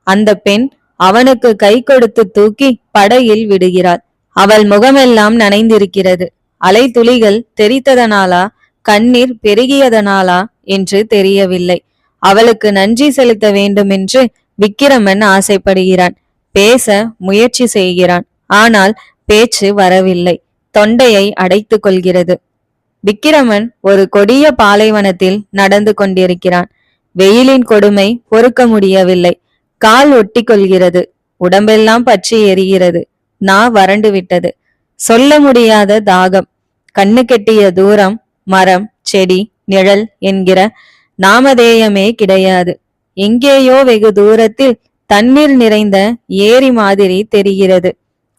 அந்த பெண் அவனுக்கு கை கொடுத்து தூக்கி படகில் விடுகிறாள். அவள் முகமெல்லாம் நனைந்திருக்கிறது. அலை துளிகள் தெரித்ததனாலா கண்ணீர் பெருகியதனாலா என்று தெரியவில்லை. அவளுக்கு நன்றி செலுத்த வேண்டுமென்று விக்கிரமன் ஆசைப்படுகிறான். பேச முயற்சி செய்கிறான். ஆனால் பேச்சு வரவில்லை. தொண்டையை அடைத்து கொள்கிறது. விக்கிரமன் ஒரு கொடிய பாலைவனத்தில் நடந்து கொண்டிருக்கிறான். வெயிலின் கொடுமை பொறுக்க முடியவில்லை. கால் ஒட்டி கொள்கிறது. உடம்பெல்லாம் பற்றி எரிகிறது. நா வறண்டு விட்டது. சொல்ல முடியாத தாகம். கண்ணு கெட்டிய தூரம் மரம், செடி, நிழல் என்கிற நாமதேயமே கிடையாது. எங்கேயோ வெகு தூரத்தில் தண்ணீர் நிறைந்த ஏரி மாதிரி தெரிகிறது.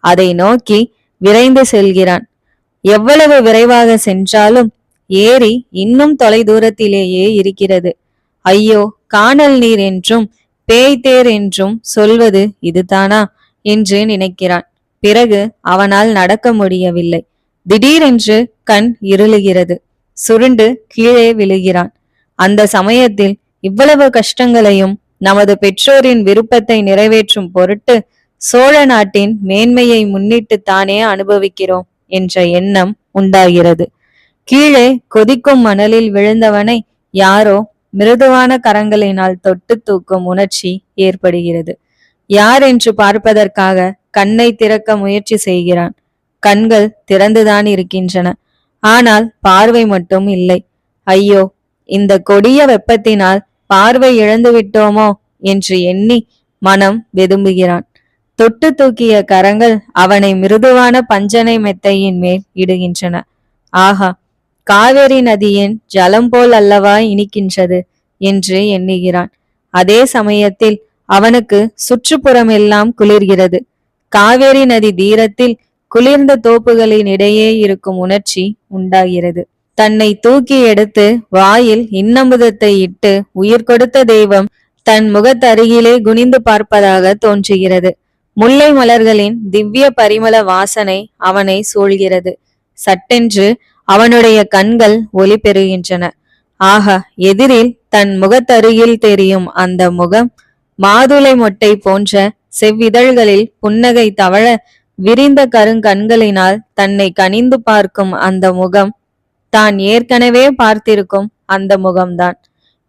அதை நோக்கி விரைந்து செல்கிறான். எவ்வளவு விரைவாக சென்றாலும் ஏரி இன்னும் தொலை தூரத்திலேயே இருக்கிறது. ஐயோ, காணல் நீர் என்றும் பேய்தேர் என்றும் சொல்வது இதுதானா என்று நினைக்கிறான். பிறகு அவனால் நடக்க முடியவில்லை. திடீரென்று கண் இருளுகிறது. சுருண்டு கீழே விழுகிறான். அந்த சமயத்தில் இவ்வளவு கஷ்டங்களையும் நமது பெற்றோரின் விருப்பத்தை நிறைவேற்றும் பொருட்டு சோழ நாட்டின் மேன்மையை முன்னிட்டு தானே அனுபவிக்கிறோம் என்ற எண்ணம் உண்டாகிறது. கீழே கொதிக்கும் மணலில் விழுந்தவனை யாரோ மிருதுவான கரங்களினால் தொட்டு தூக்கும் உணர்ச்சி ஏற்படுகிறது. யார் என்று பார்ப்பதற்காக கண்ணை திறக்க முயற்சி செய்கிறான். கண்கள் திறந்துதான் இருக்கின்றன. ஆனால் பார்வை மட்டும் இல்லை. ஐயோ, இந்த கொடிய வெப்பத்தினால் பார்வை இழந்து விட்டோமோ என்று எண்ணி மனம் வெதும்புகிறான். தொட்டு தூக்கிய கரங்கள் அவனை மிருதுவான பஞ்சனை மெத்தையின் மேல் இடுகின்றன. ஆஹா, காவேரி நதியின் ஜலம் போல் அல்லவா இனிக்கின்றது என்று எண்ணுகிறான். அதே சமயத்தில் அவனுக்கு சுற்றுப்புறம் எல்லாம் குளிர்கிறது. காவேரி நதி தீரத்தில் குளிர்ந்த தோப்புகளின் இடையே இருக்கும் உணர்ச்சி உண்டாகிறது. தன்னை தூக்கி எடுத்து வாயில் இன்னமுதத்தை இட்டு உயிர் கொடுத்த தெய்வம் தன் முகத்தருகிலே குனிந்து பார்ப்பதாக தோன்றுகிறது. முல்லை மலர்களின் திவ்ய பரிமள வாசனை அவனை சூழ்கிறது. சட்டென்று அவனுடைய கண்கள் ஒளி பெறுகின்றன. ஆகா, எதிரில் தன் முகத்தருகில் தெரியும் அந்த முகம் மாதுளை மொட்டை போன்ற செவ்விதழ்களில் புன்னகை தவழ விரிந்த கருங்கண்களினால் தன்னை கனிந்து பார்க்கும் அந்த முகம் தான் ஏற்கனவே பார்த்திருக்கும் அந்த முகம்தான்.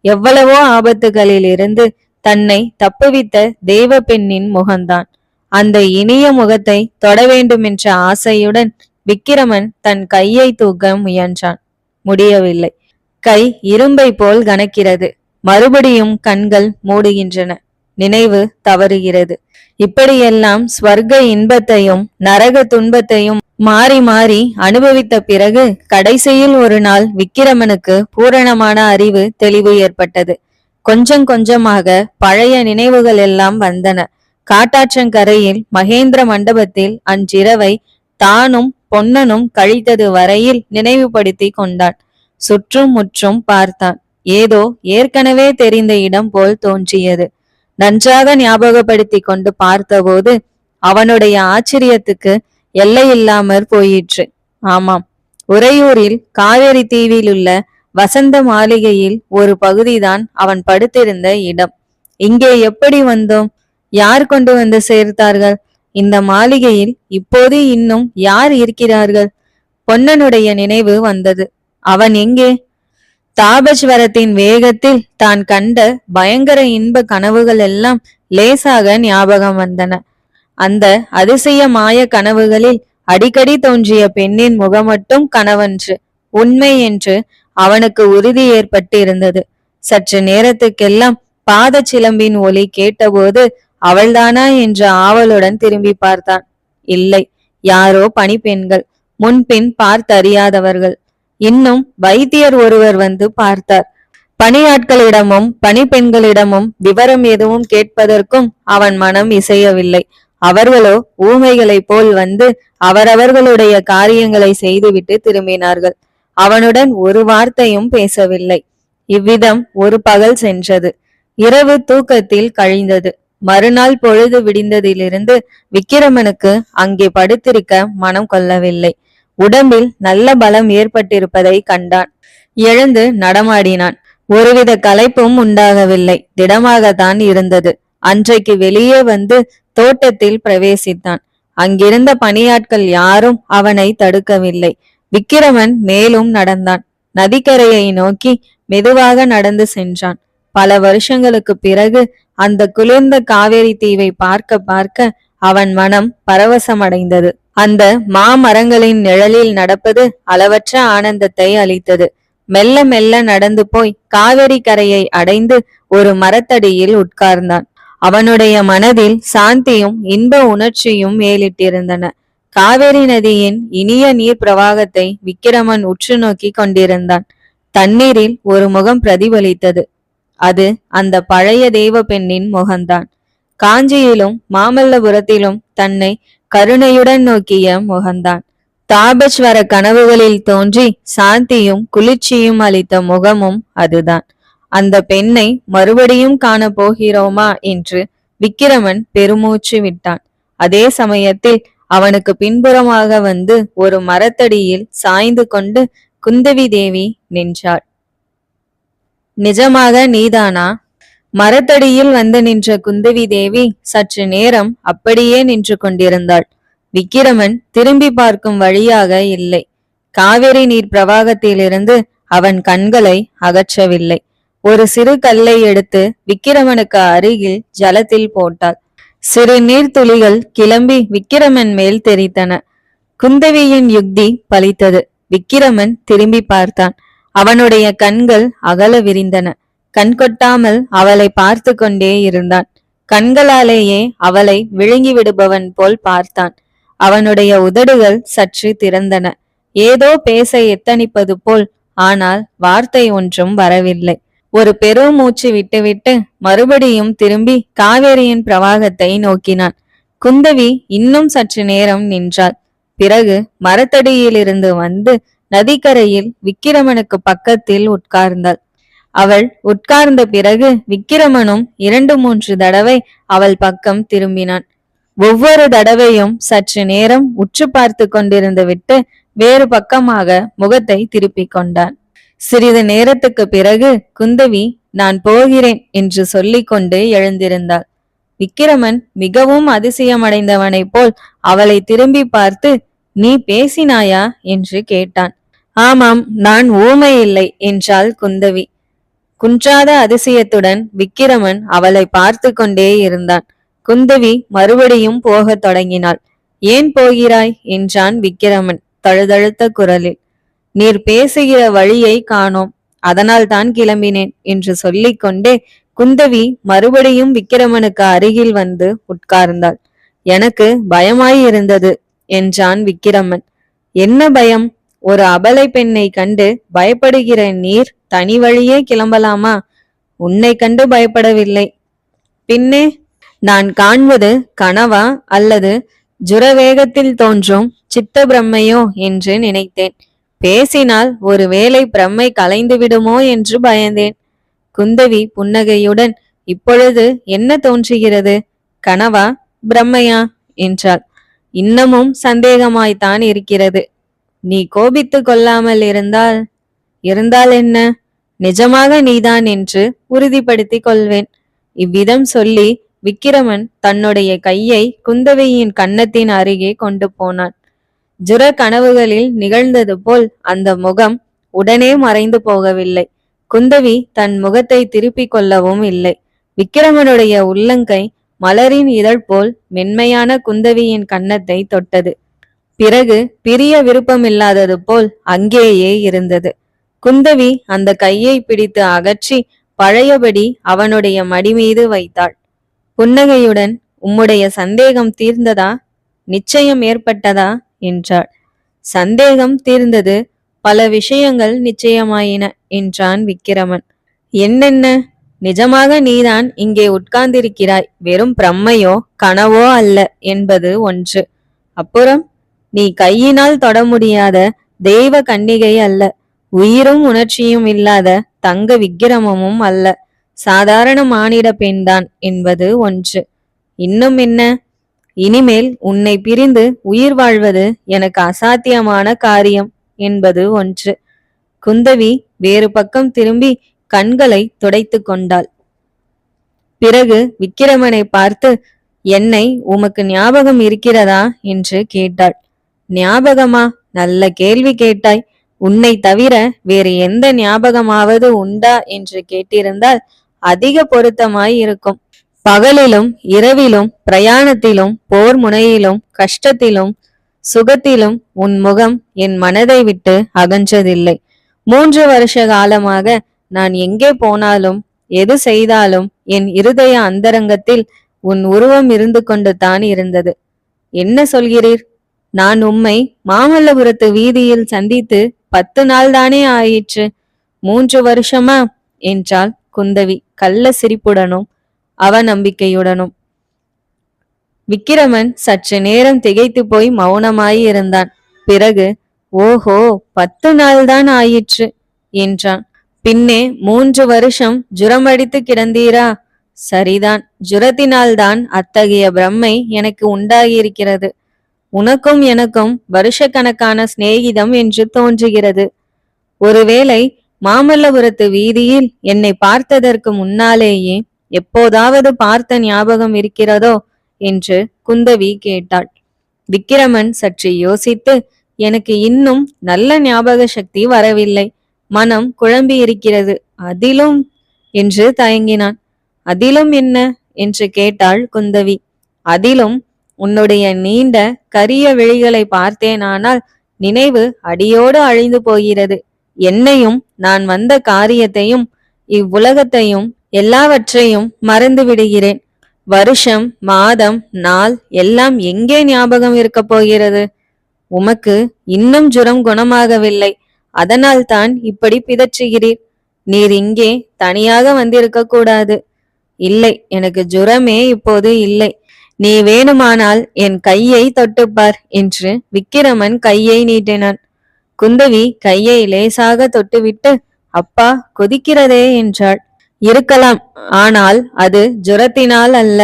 எவ்வளவோ ஆபத்துகளில் இருந்து தன்னை தப்புவித்த தெய்வ பெண்ணின் முகம்தான். அந்த இனிய முகத்தை தொட வேண்டுமென்ற ஆசையுடன் விக்கிரமன் தன் கையை தூக்க முயன்றான். முடியவில்லை. கை இரும்பை போல் கனக்கிறது. மறுபடியும் கண்கள் மூடுகின்றன. நினைவு தவறுகிறது. இப்படியெல்லாம் ஸ்வர்க்க இன்பத்தையும் நரக துன்பத்தையும் மாறி மாறி அனுபவித்த பிறகு கடைசியில் ஒரு நாள் விக்கிரமனுக்கு பூரணமான அறிவு தெளிவு ஏற்பட்டது. கொஞ்சம் கொஞ்சமாக பழைய நினைவுகள் எல்லாம் வந்தன. காட்டாற்றங்கரையில் மகேந்திர மண்டபத்தில் அன்றிரவை தானும் பொன்னனும் கழித்தது வரையில் நினைவுபடுத்தி கொண்டான். சுற்றும் முற்றும் பார்த்தான். ஏதோ ஏற்கனவே தெரிந்த இடம் போல் தோன்றியது. நன்றாக ஞாபகப்படுத்தி கொண்டு பார்த்தபோது அவனுடைய ஆச்சரியத்துக்கு எல்லையில்லாமற் போயிற்று. ஆமாம், உறையூரில் காவேரி தீவில் உள்ள வசந்த மாளிகையில் ஒரு பகுதிதான் அவன் படுத்திருந்த இடம். இங்கே எப்படி வந்தோம்? யார் கொண்டு வந்து சேர்த்தார்கள்? இந்த மாளிகையில் இப்போது இன்னும் யார் இருக்கிறார்கள்? பொன்னனுடைய நினைவு வந்தது. அவன் எங்கே? தாபஸ்வரத்தின் வேகத்தில் தான் கண்ட பயங்கர இன்ப கனவுகள் எல்லாம் லேசாக ஞாபகம் வந்தன. அந்த அதிசய மாய கனவுகளில் அடிக்கடி தோன்றிய பெண்ணின் முகம் மட்டும் கனவன்று உண்மை என்று அவனுக்கு உறுதி ஏற்பட்டு இருந்தது. சற்று நேரத்துக்கெல்லாம் பாத சிலம்பின் ஒலி கேட்டபோது அவள்தானா என்ற ஆவலுடன் திரும்பி பார்த்தான். இல்லை, யாரோ பணிப்பெண்கள், முன்பின் பார்த்தறியாதவர்கள். இன்னும் வைத்தியர் ஒருவர் வந்து பார்த்தார். பணியாட்களிடமும் பணிப்பெண்களிடமும் விவரம் எதுவும் கேட்பதற்கும் அவன் மனம் இசையவில்லை. அவர்களோ ஊமைகளைப் போல் வந்து அவரவர்களுடைய காரியங்களை செய்துவிட்டு திரும்பினார்கள். அவனுடன் ஒரு வார்த்தையும் பேசவில்லை. இவ்விதம் ஒரு பகல் சென்றது. இரவு தூக்கத்தில் கழிந்தது. மறுநாள் பொழுது விடிந்ததிலிருந்து விக்கிரமனுக்கு அங்கே படுத்திருக்க மனம் கொள்ளவில்லை. உடம்பில் நல்ல பலம் ஏற்பட்டிருப்பதை கண்டான். எழுந்து நடமாடினான். ஒருவித களைப்பும் உண்டாகவில்லை. திடமாகத்தான் இருந்தது. அன்றைக்கு வெளியே வந்து தோட்டத்தில் பிரவேசித்தான். அங்கிருந்த பணியாட்கள் யாரும் அவனை தடுக்கவில்லை. விக்கிரமன் மேலும் நடந்தான். நதிக்கரையை நோக்கி மெதுவாக நடந்து சென்றான். பல வருஷங்களுக்கு பிறகு அந்த குளிர்ந்த காவேரி தீவை பார்க்க பார்க்க அவன் மனம் பரவசமடைந்தது. அந்த மாமரங்களின் நிழலில் நடப்பது அளவற்ற ஆனந்தத்தை அளித்தது. மெல்ல மெல்ல நடந்து போய் காவேரி கரையை அடைந்து ஒரு மரத்தடியில் உட்கார்ந்தான். அவனுடைய மனதில் சாந்தியும் இன்ப உணர்ச்சியும் மேலிட்டிருந்தன. காவேரி நதியின் இனிய நீர் பிரவாகத்தை விக்கிரமன் உற்று நோக்கி கொண்டிருந்தான். தண்ணீரில் ஒரு முகம் பிரதிபலித்தது. அது அந்த பழைய தெய்வ பெண்ணின் முகம்தான். காஞ்சியிலும் மாமல்லபுரத்திலும் தன்னை கருணையுடன் நோக்கிய முகம்தான். தாபஸ்வர கனவுகளில் தோன்றி சாந்தியும் குளிர்ச்சியும் அளித்த முகமும் அதுதான். அந்த பெண்ணை மறுபடியும் காண போகிறோமா என்று விக்கிரமன் பெருமூச்சு விட்டான். அதே சமயத்தில் அவனுக்கு பின்புறமாக வந்து ஒரு மரத்தடியில் சாய்ந்து கொண்டு குந்தவி தேவி நின்றாள். நிஜமாக நீதானா? மரத்தடியில் வந்து நின்ற குந்தவி தேவி சற்று நேரம் அப்படியே நின்று கொண்டிருந்தாள். விக்கிரமன் திரும்பி பார்க்கும் வழியாக இல்லை. காவிரி நீர் பிரவாகத்திலிருந்து அவன் கண்களை அகற்றவில்லை. ஒரு சிறு கல்லை எடுத்து விக்கிரமனுக்கு அருகில் ஜலத்தில் போட்டாள். சிறு நீர்த்துளிகள் கிளம்பி விக்கிரமன் மேல் தெரித்தன. குந்தவியின் யுக்தி பலித்தது. விக்கிரமன் திரும்பி பார்த்தான். அவனுடைய கண்கள் அகல விரிந்தன. கண் கொட்டாமல் அவளை பார்த்து கொண்டே இருந்தான். கண்களாலேயே அவளை விழுங்கி விடுபவன் போல் பார்த்தான். அவனுடைய உதடுகள் சற்று திறந்தன. ஏதோ பேச எத்தனிப்பது போல், ஆனால் வார்த்தை ஒன்றும் வரவில்லை. ஒரு பெருமூச்சு விட்டுவிட்டு மறுபடியும் திரும்பி காவேரியின் பிரவாகத்தை நோக்கினான். குந்தவி இன்னும் சற்று நேரம் நின்றாள். பிறகு மரத்தடியிலிருந்து வந்து நதிக்கரையில் விக்கிரமனுக்கு பக்கத்தில் உட்கார்ந்தாள். அவள் உட்கார்ந்த பிறகு விக்கிரமனும் 2-3 தடவை அவள் பக்கம் திரும்பினான். ஒவ்வொரு தடவையும் சற்று நேரம் உற்று பார்த்து கொண்டிருந்து விட்டு வேறு பக்கமாக முகத்தை திருப்பிக் கொண்டான். சிறிது நேரத்துக்கு பிறகு குந்தவி நான் போகிறேன் என்று சொல்லிக்கொண்டு எழுந்திருந்தாள். விக்கிரமன் மிகவும் அதிசயமடைந்தவனைப் போல் அவளை திரும்பி பார்த்து நீ பேசினாயா என்று கேட்டான். ஆமாம், நான் ஊமை இல்லை என்றாள் குந்தவி. குன்றாத அதிசயத்துடன் விக்கிரமன் அவளை பார்த்து கொண்டே இருந்தான். குந்தவி மறுபடியும் போகத் தொடங்கினாள். ஏன் போகிறாய் என்றான் விக்கிரமன் தழுதழுத்த குரலில். நீர் பேசுகிற வழியை காணோம், அதனால் தான் கிளம்பினேன் என்று சொல்லிக்கொண்டே குந்தவி மறுபடியும் விக்கிரமனுக்கு அருகில் வந்து உட்கார்ந்தாள். எனக்கு பயமாயிருந்தது என்றான் விக்கிரமன். என்ன பயம்? ஒரு அபலை பெண்ணை கண்டு பயப்படுகிற நீர் தனி வழியே கிளம்பலாமா? உன்னை கண்டு பயப்படவில்லை. பின்னே நான் காண்பது கனவா அல்லது ஜுரவேகத்தில் தோன்றும் சித்த பிரம்மையோ என்று நினைத்தேன். பேசினால் ஒருவேளை பிரம்மை கலைந்து விடுமோ என்று பயந்தேன். குந்தவி புன்னகையுடன் இப்பொழுது என்ன தோன்றுகிறது? கனவா பிரம்மையா என்றாள். இன்னமும் சந்தேகமாய்த்தான் இருக்கிறது. நீ கோபித்து கொள்ளாமல் இருந்தால் என்ன? நிஜமாக நீதான் என்று உறுதிப்படுத்திக் கொள்வேன். இவ்விதம் சொல்லி விக்கிரமன் தன்னுடைய கையை குந்தவியின் கன்னத்தின் அருகே கொண்டு போனான். ஜுர கனவுகளில் நிகழ்ந்தது போல் அந்த முகம் உடனே மறைந்து போகவில்லை. குந்தவி தன் முகத்தை திருப்பிக் கொள்ளவும் இல்லை. விக்கிரமனுடைய உள்ளங்கை மலரின் இதழ் போல் மென்மையான குந்தவியின் கன்னத்தை தொட்டது. பிறகு பிரிய விருப்பமில்லாதது போல் அங்கேயே இருந்தது. குந்தவி அந்த கையை பிடித்து அகற்றி பழையபடி அவனுடைய மடி மீது வைத்தாள். புன்னகையுடன் உம்முடைய சந்தேகம் தீர்ந்ததா? நிச்சயம் ஏற்பட்டதா என்றாள். சந்தேகம் தீர்ந்தது, பல விஷயங்கள் நிச்சயமாயின என்றான் விக்கிரமன். என்னென்ன? நிஜமாக நீதான் இங்கே உட்கார்ந்திருக்கிறாய், வெறும் பிரம்மையோ கனவோ அல்ல என்பது ஒன்று. அப்புறம் நீ கையினால் தொட முடியாத தெய்வ கன்னிகை அல்ல, உயிரும் உணர்ச்சியும் இல்லாத தங்க விக்கிரமமும் அல்ல, சாதாரண மானிட பெண்தான் என்பது ஒன்று. இன்னும் என்ன? இனிமேல் உன்னை பிரிந்து உயிர் வாழ்வது எனக்கு அசாத்தியமான காரியம் என்பது ஒன்று. குந்தவி வேறு பக்கம் திரும்பி கண்களை துடைத்து கொண்டாள். பிறகு விக்கிரமனை பார்த்து என்னை உமக்கு ஞாபகம் இருக்கிறதா என்று கேட்டாள். ஞாபகமா? நல்ல கேள்வி கேட்டாய். உன்னை தவிர வேறு எந்த ஞாபகமாவது உண்டா என்று கேட்டிருந்தால் அதிக பொருத்தமாய் இருக்கும். பகலிலும் இரவிலும் பிரயாணத்திலும் போர் முனையிலும் கஷ்டத்திலும் சுகத்திலும் உன் முகம் என் மனதை விட்டு அகன்றதில்லை. 3 வருஷ காலமாக நான் எங்கே போனாலும் எது செய்தாலும் என் இருதய அந்தரங்கத்தில் உன் உருவம் இருந்து கொண்டு தான் இருந்தது. என்ன சொல்கிறீர்? நான் உம்மை மாமல்லபுரத்து வீதியில் சந்தித்து 10 நாள் தானே ஆயிற்று. 3 வருஷமா என்றாள் குந்தவி கள்ள சிரிப்புடனும் அவநம்பிக்கையுடனும். விக்கிரமன் சற்று நேரம் திகைத்து போய் மௌனமாயிருந்தான். பிறகு ஓஹோ 10 நாள் தான் ஆயிற்று என்றான். பின்னே 3 வருஷம் ஜுரமடித்து கிடந்தீரா? சரிதான், ஜுரத்தினால்தான் அத்தகைய பிரம்மை எனக்கு உண்டாகியிருக்கிறது. உனக்கும் எனக்கும் வருஷக்கணக்கான சிநேகிதம் என்று தோன்றுகிறது. ஒருவேளை மாமல்லபுரத்து வீதியில் என்னை பார்த்ததற்கு முன்னாலேயே எப்போதாவது பார்த்த ஞாபகம் இருக்கிறதோ என்று குந்தவி கேட்டாள். விக்கிரமன் சற்று யோசித்து, எனக்கு இன்னும் நல்ல ஞாபக சக்தி வரவில்லை, மனம் குழம்பி இருக்கிறது, அதிலும் என்று தயங்கினான். அதிலும் என்ன என்று கேட்டாள் குந்தவி. அதிலும் உன்னுடைய நீண்ட கரிய விழிகளை பார்த்தேனானால் நினைவு அடியோடு அழிந்து போகிறது. என்னையும் நான் வந்த காரியத்தையும் இவ்வுலகத்தையும் எல்லாவற்றையும் மறந்து விடுகிறேன். வருஷம் மாதம் நாள் எல்லாம் எங்கே ஞாபகம் இருக்க போகிறது? உமக்கு இன்னும் ஜுரம் குணமாகவில்லை, அதனால் தான் இப்படி பிதற்றுகிறீர். நீர் இங்கே தனியாக வந்திருக்க கூடாது. இல்லை, எனக்கு ஜுரமே இப்போது இல்லை. நீ வேணுமானால் என் கையை தொட்டுப்பார் என்று விக்கிரமன் கையை நீட்டினான். குந்தவி கையை லேசாக தொட்டுவிட்டு, அப்பா கொதிக்கிறதே என்றாள். இருக்கலாம், ஆனால் அது ஜுரத்தினால் அல்ல.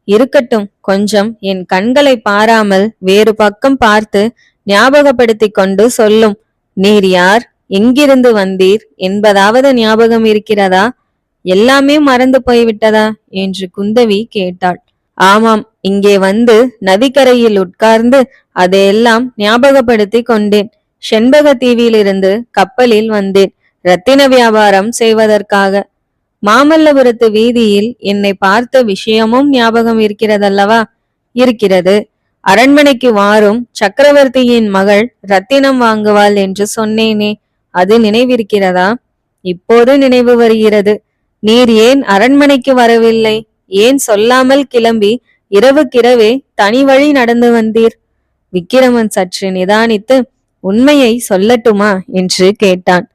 இருக்கட்டும், கொஞ்சம் என் கண்களை பாராமல் வேறு பக்கம் பார்த்து ஞாபகப்படுத்தி கொண்டு சொல்லும். நீர் யார், எங்கிருந்து வந்தீர் என்பதாவது ஞாபகம் இருக்கிறதா? எல்லாமே மறந்து போய்விட்டதா என்று குந்தவி கேட்டாள். ஆமாம், இங்கே வந்து நதிக்கரையில் உட்கார்ந்து அதையெல்லாம் ஞாபகப்படுத்தி கொண்டேன். செண்பக தீவிலிருந்து கப்பலில் வந்தேன், இரத்தின வியாபாரம் செய்வதற்காக. மாமல்லபுரத்து வீதியில் என்னை பார்த்த விஷயமும் ஞாபகம் இருக்கிறதல்லவா? இருக்கிறது. அரண்மனைக்கு வாரும் சக்கரவர்த்தியின் மகள் ரத்தினம் வாங்குவாள் என்று சொன்னேனே, அது நினைவிருக்கிறதா? இப்போது நினைவு வருகிறது. நீர் ஏன் அரண்மனைக்கு வரவில்லை? ஏன் சொல்லாமல் கிளம்பி இரவுக்கிரவே தனி வழி நடந்து வந்தீர்? விக்கிரமன் சற்று நிதானித்து, உண்மையை சொல்லட்டுமா என்று கேட்டான்.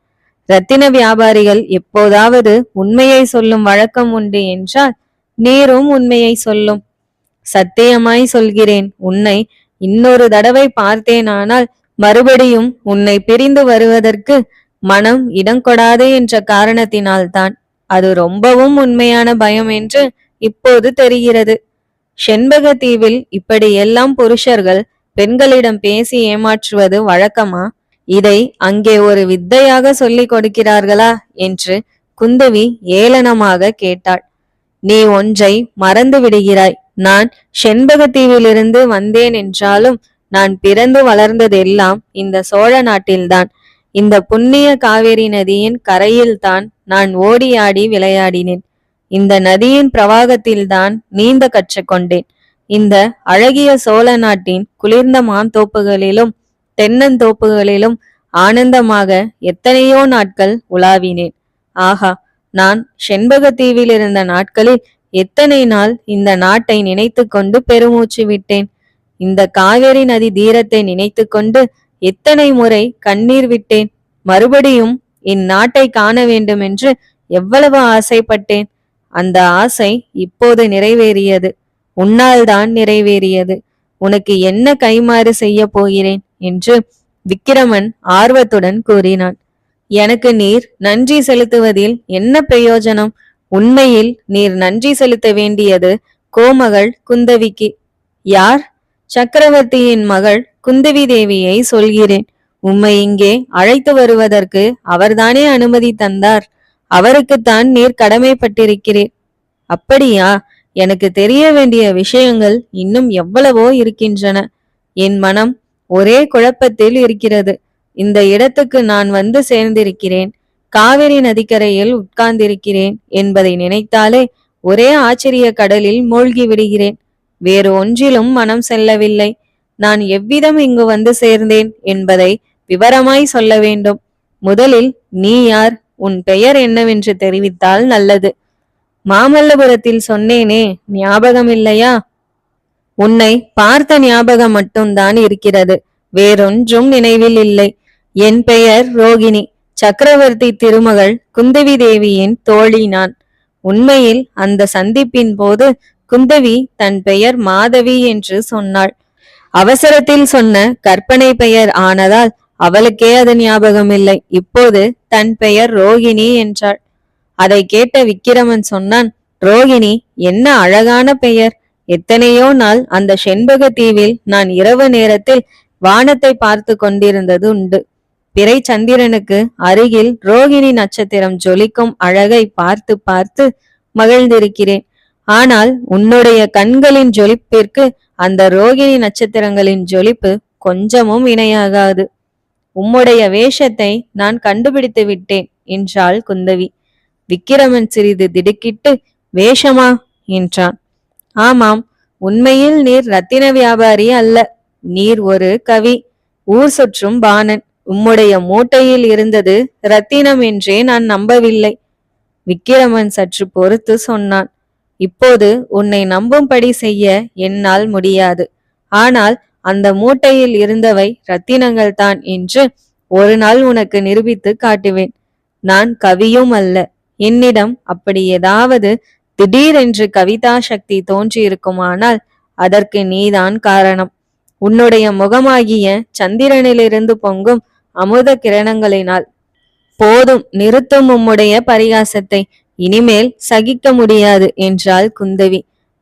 ரத்தின வியாபாரிகள் எப்போதாவது உண்மையை சொல்லும் வழக்கம் உண்டு என்றால் நீரும் உண்மையை சொல்லும். சத்தியமாய் சொல்கிறேன், உன்னை இன்னொரு தடவை பார்த்தேனானால் மறுபடியும் உன்னை பிரிந்து வருவதற்கு மனம் இடங்கொடாதே என்ற காரணத்தினால்தான். அது ரொம்பவும் உண்மையான பயம் என்று இப்போது தெரிகிறது. செண்பக தீவில் இப்படியெல்லாம் புருஷர்கள் பெண்களிடம் பேசி ஏமாற்றுவது வழக்கமா? இதை அங்கே ஒரு வித்தையாக சொல்லிக் கொடுக்கிறார்களா என்று குந்தவி ஏளனமாக கேட்டாள். நீ ஒன்றை மறந்து விடுகிறாய். நான் செண்பகத்தீவிலிருந்து வந்தேன் என்றாலும் நான் பிறந்து வளர்ந்ததெல்லாம் இந்த சோழ நாட்டில்தான். இந்த புண்ணிய காவேரி நதியின் கரையில்தான் நான் ஓடி ஆடி விளையாடினேன். இந்த நதியின் பிரவாகத்தில்தான் நீந்த கற்றுக்கொண்டேன். இந்த அழகிய சோழ நாட்டின் குளிர்ந்த மாந்தோப்புகளிலும் தென்னந்தோப்புகளிலும் ஆனந்தமாக எத்தனையோ நாட்கள் உலாவினேன். ஆஹா, நான் செண்பகத்தீவில் இருந்த நாட்களில் எத்தனை நாள் இந்த நாட்டை நினைத்து கொண்டு பெருமூச்சு விட்டேன். இந்த காவேரி நதி தீரத்தை நினைத்து கொண்டு எத்தனை முறை கண்ணீர் விட்டேன். மறுபடியும் இந்நாட்டை காண வேண்டும் என்று எவ்வளவு ஆசைப்பட்டேன். அந்த ஆசை இப்போது நிறைவேறியது. உன்னால் தான் நிறைவேறியது. உனக்கு என்ன கைமாறு செய்ய போகிறேன் என்று விக்கிரமன் ஆர்வத்துடன் கூறினான். எனக்கு நீர் நன்றி செலுத்துவதில் என்ன பிரயோஜனம்? உண்மையில் நீர் நன்றி செலுத்த வேண்டியது கோமகள் குந்தவிக்கு. யார்? சக்கரவர்த்தியின் மகள் குந்தவி தேவியை சொல்கிறேன். உம்மை இங்கே அழைத்து வருவதற்கு அவர்தானே அனுமதி தந்தார். அவருக்குத்தான் நீர் கடமைப்பட்டிருக்கிறீர். அப்படியா? எனக்கு தெரிய வேண்டிய விஷயங்கள் இன்னும் எவ்வளவோ இருக்கின்றன. என் மனம் ஒரே குழப்பத்தில் இருக்கிறது. இந்த இடத்துக்கு நான் வந்து சேர்ந்திருக்கிறேன், காவிரி நதிக்கரையில் உட்கார்ந்திருக்கிறேன் என்பதை நினைத்தாலே ஒரே ஆச்சரிய கடலில் மூழ்கி விடுகிறேன். வேறு ஒன்றிலும் மனம் செல்லவில்லை. நான் எவ்விதம் இங்கு வந்து சேர்ந்தேன் என்பதை விவரமாய் சொல்ல வேண்டும். முதலில் நீ யார், உன் பெயர் என்னவென்று தெரிவித்தால் நல்லது. மாமல்லபுரத்தில் சொன்னேனே, ஞாபகம் இல்லையா? உன்னை பார்த்த ஞாபகம் மட்டும்தான் இருக்கிறது, வேறொன்றும் நினைவில் இல்லை. என் பெயர் ரோகிணி, சக்கரவர்த்தி திருமகள் குந்தவி தேவியின் தோழி நான். உண்மையில் அந்த சந்திப்பின் போது குந்தவி தன் பெயர் மாதவி என்று சொன்னாள். அவசரத்தில் சொன்ன கற்பனை பெயர் ஆனதால் அவளுக்கே அது ஞாபகம் இல்லை. இப்போது தன் பெயர் ரோகிணி என்றாள். அதை கேட்ட விக்கிரமன் சொன்னான், ரோகிணி என்ன அழகான பெயர். எத்தனையோ நாள் அந்த செண்பக தீவில் நான் இரவு நேரத்தில் வானத்தை பார்த்து கொண்டிருந்தது உண்டு. பிறை சந்திரனுக்கு அருகில் ரோகிணி நட்சத்திரம் ஜொலிக்கும் அழகை பார்த்து பார்த்து மகிழ்ந்திருக்கிறேன். ஆனால் உன்னுடைய கண்களின் ஜொலிப்பிற்கு அந்த ரோகிணி நட்சத்திரங்களின் ஜொலிப்பு கொஞ்சமும் இணையாகாது. உம்முடைய வேஷத்தை நான் கண்டுபிடித்து விட்டேன் என்றாள் குந்தவி. விக்கிரமன் சிறிது திடுக்கிட்டு, வேஷமா என்றான். ஆமாம், உண்மையில் நீர் ரத்தின வியாபாரி அல்ல. நீர் ஒரு கவி, ஊர் சுற்றும் பாணன். உம்முடைய மூட்டையில் இருந்தது ரத்தினம் என்றே நான் நம்பவில்லை. விக்கிரமன் சற்று பொறுத்து சொன்னான், இப்போது உன்னை நம்பும்படி செய்ய என்னால் முடியாது. ஆனால் அந்த மூட்டையில் இருந்தவை ரத்தினங்கள் தான் என்று ஒரு நாள் உனக்கு நிரூபித்து காட்டுவேன். நான் கவியும் அல்ல. என்னிடம் அப்படி ஏதாவது திடீரென்று கவிதா சக்தி தோன்றியிருக்குமானால் அதற்கு நீதான் காரணம். உன்னுடைய முகமாகிய சந்திரனிலிருந்து பொங்கும் அமுத கிரணங்களினால். போதும், நிறுத்தும் உம்முடைய பரிகாசத்தை. இனிமேல் சகிக்க முடியாது என்றாள் குந்தவி.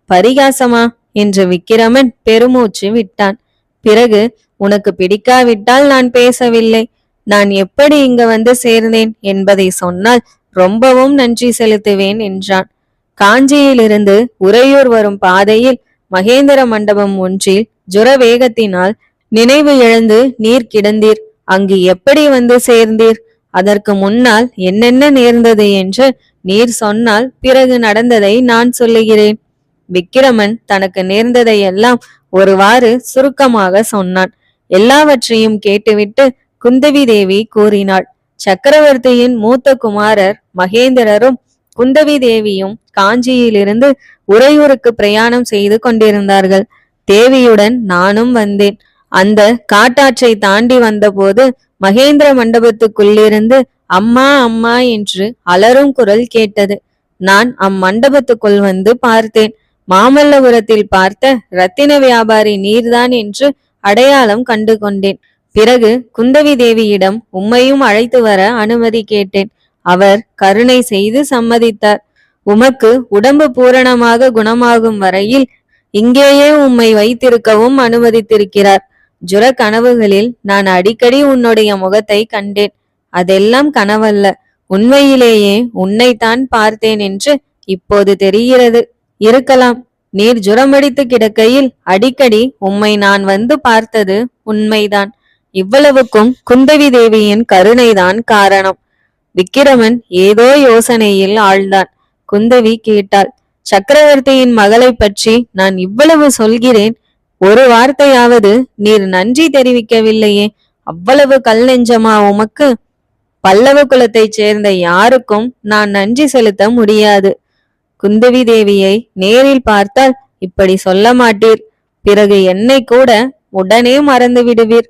பரிகாசமா என்று விக்கிரமன் பெருமூச்சு விட்டான். பிறகு, உனக்கு பிடிக்காவிட்டால் நான் பேசவில்லை. நான் எப்படி இங்க வந்து சேர்ந்தேன் என்பதை சொன்னால் ரொம்பவும் நன்றி செலுத்துவேன் என்றான். காஞ்சியிலிருந்து உறையூர் வரும் பாதையில் மகேந்திர மண்டபம் ஒன்றில் ஜுர வேகத்தினால் நினைவு இழந்து நீர் கிடந்தீர். அங்கு எப்படி வந்து சேர்ந்தீர்? அதற்கு முன்னால் என்னென்ன நேர்ந்தது என்று நீர் சொன்னால் பிறகு நடந்ததை நான் சொல்லுகிறேன். விக்கிரமன் தனக்கு நேர்ந்ததையெல்லாம் ஒருவாறு சுருக்கமாக சொன்னான். எல்லாவற்றையும் கேட்டுவிட்டு குந்தவி தேவி கூறினாள். சக்கரவர்த்தியின் மூத்த குமாரர் மகேந்திரரும் குந்தவி தேவியும் காஞ்சியிலிருந்து உறையூருக்கு பிரயாணம் செய்து கொண்டிருந்தார்கள். தேவியுடன் நானும் வந்தேன். அந்த காட்டாற்றை தாண்டி வந்தபோது மகேந்திர மண்டபத்துக்குள்ளிருந்து அம்மா அம்மா என்று அலறும் குரல் கேட்டது. நான் அம்மண்டபத்துக்குள் வந்து பார்த்தேன். மாமல்லபுரத்தில் பார்த்த ரத்தின வியாபாரி நீர்தான் என்று அடையாளம் கண்டு கொண்டேன். பிறகு குந்தவி தேவியிடம் உம்மையும் அழைத்து வர அனுமதி கேட்டேன். அவர் கருணை செய்து சம்மதித்தார். உமக்கு உடம்பு பூரணமாக குணமாகும் வரையில் இங்கேயே உம்மை வைத்திருக்கவும் அனுமதித்திருக்கிறார். ஜுர கனவுகளில் நான் அடிக்கடி உன்னுடைய முகத்தை கண்டேன். அதெல்லாம் கனவல்ல, உண்மையிலேயே உன்னைத்தான் பார்த்தேன் என்று இப்போது தெரிகிறது. இருக்கலாம், நீர் ஜுரமடித்து கிடக்கையில் அடிக்கடி உம்மை நான் வந்து பார்த்தது உண்மைதான். இவ்வளவுக்கும் குந்தவி தேவியின் கருணைதான் காரணம். விக்கிரமன் ஏதோ யோசனையில் ஆழ்ந்தான். குந்தவி கேட்டாள், சக்கரவர்த்தியின் மகளை பற்றி நான் இவ்வளவு சொல்கிறேன், ஒரு வார்த்தையாவது நீர் நன்றி தெரிவிக்கவில்லையே. அவ்வளவு கல் நெஞ்சமா உமக்கு? பல்லவ குலத்தைச் சேர்ந்த யாருக்கும் நான் நன்றி செலுத்த முடியாது. குந்தவி தேவியை நேரில் பார்த்தால் இப்படி சொல்ல மாட்டீர். பிறகு என்னை கூட உடனே மறந்து விடுவீர்.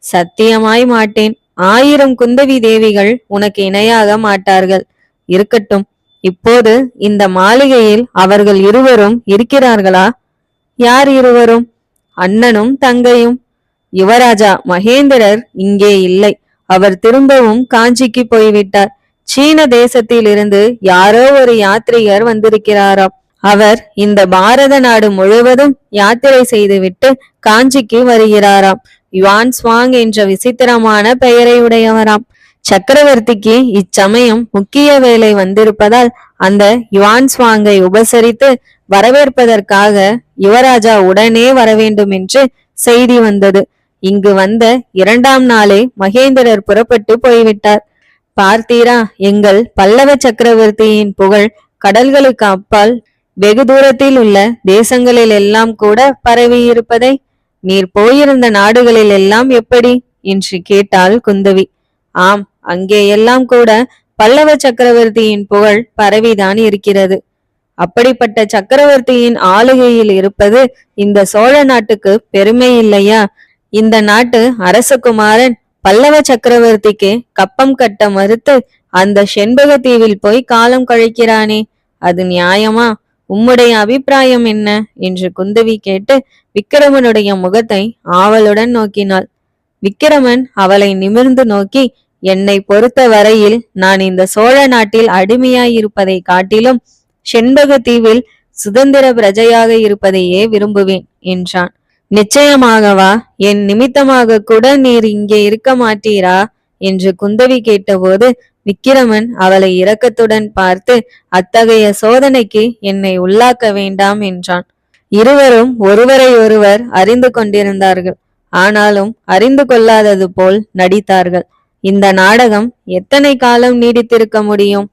சத்தியமாய் மாட்டேன். 1000 குந்தவி தேவிகள் உனக்கு இணையாக மாட்டார்கள். இருக்கட்டும், இப்போது இந்த மாளிகையில் அவர்கள் இருவரும் இருக்கிறார்களா? யார் இருவரும்? அண்ணனும் தங்கையும். யுவராஜா மகேந்திரர் இங்கே இல்லை. அவர் திரும்பவும் காஞ்சிக்கு போய்விட்டார். சீன தேசத்தில் இருந்து யாரோ ஒரு யாத்ரீகர் வந்திருக்கிறாராம். அவர் இந்த பாரத நாடு முழுவதும் யாத்திரை செய்துவிட்டு காஞ்சிக்கு வருகிறாராம். யுவான் ஸ்வாங் என்ற விசித்திரமான பெயரை உடையவராம். சக்கரவர்த்திக்கு இச்சமயம் முக்கிய வேலை வந்திருப்பதால் அந்த யுவான் ஸ்வாங்கை உபசரித்து வரவேற்பதற்காக யுவராஜா உடனே வரவேண்டும் என்று செய்தி வந்தது. இங்கு வந்த 2ஆம் நாளே மகேந்திரர் புறப்பட்டு போய்விட்டார். பார்த்தீரா, எங்கள் பல்லவ சக்கரவர்த்தியின் புகழ் கடல்களுக்கு அப்பால் வெகு தூரத்தில் உள்ள தேசங்களில் எல்லாம் கூட பரவி இருப்பதை. நீர் போயிருந்த நாடுகளில் எல்லாம் எப்படி என்று கேட்டாள் குந்தவி. ஆம், அங்கே எல்லாம் கூட பல்லவ சக்கரவர்த்தியின் புகழ் பரவிதான் இருக்கிறது. அப்படிப்பட்ட சக்கரவர்த்தியின் ஆளுகையில் இருப்பது இந்த சோழ நாட்டுக்கு பெருமை இல்லையா? இந்த நாட்டு அரசகுமாரன் பல்லவ சக்கரவர்த்திக்கு கப்பம் கட்ட மறுத்து அந்த செண்பக தீவில் போய் காலம் கழிக்கிறானே, அது நியாயமா? உம்முடைய அபிப்பிராயம் என்ன என்று குந்தவி கேட்டு விக்கிரமனுடைய முகத்தை ஆவலுடன் நோக்கினாள். விக்கிரமன் அவளை நிமிர்ந்து நோக்கி, என்னை பொறுத்த வரையில் நான் இந்த சோழ நாட்டில் அடிமையாயிருப்பதை காட்டிலும் செண்பக தீவில் சுதந்திர பிரஜையாக இருப்பதையே விரும்புவேன் என்றான். நிச்சயமாகவா? என் நிமித்தமாக கூட நீர் இங்கே இருக்க மாட்டீரா என்று குந்தவி கேட்டபோது விக்கிரமன் அவளை இரக்கத்துடன் பார்த்து, அத்தகைய சோதனைக்கு என்னை உள்ளாக்க வேண்டாம் என்றான். இருவரும் ஒருவரை ஒருவர் அறிந்து கொண்டிருந்தார்கள். ஆனாலும் அறிந்து கொள்ளாதது போல் நடித்தார்கள். இந்த நாடகம் எத்தனை காலம் நீடித்திருக்க முடியும்?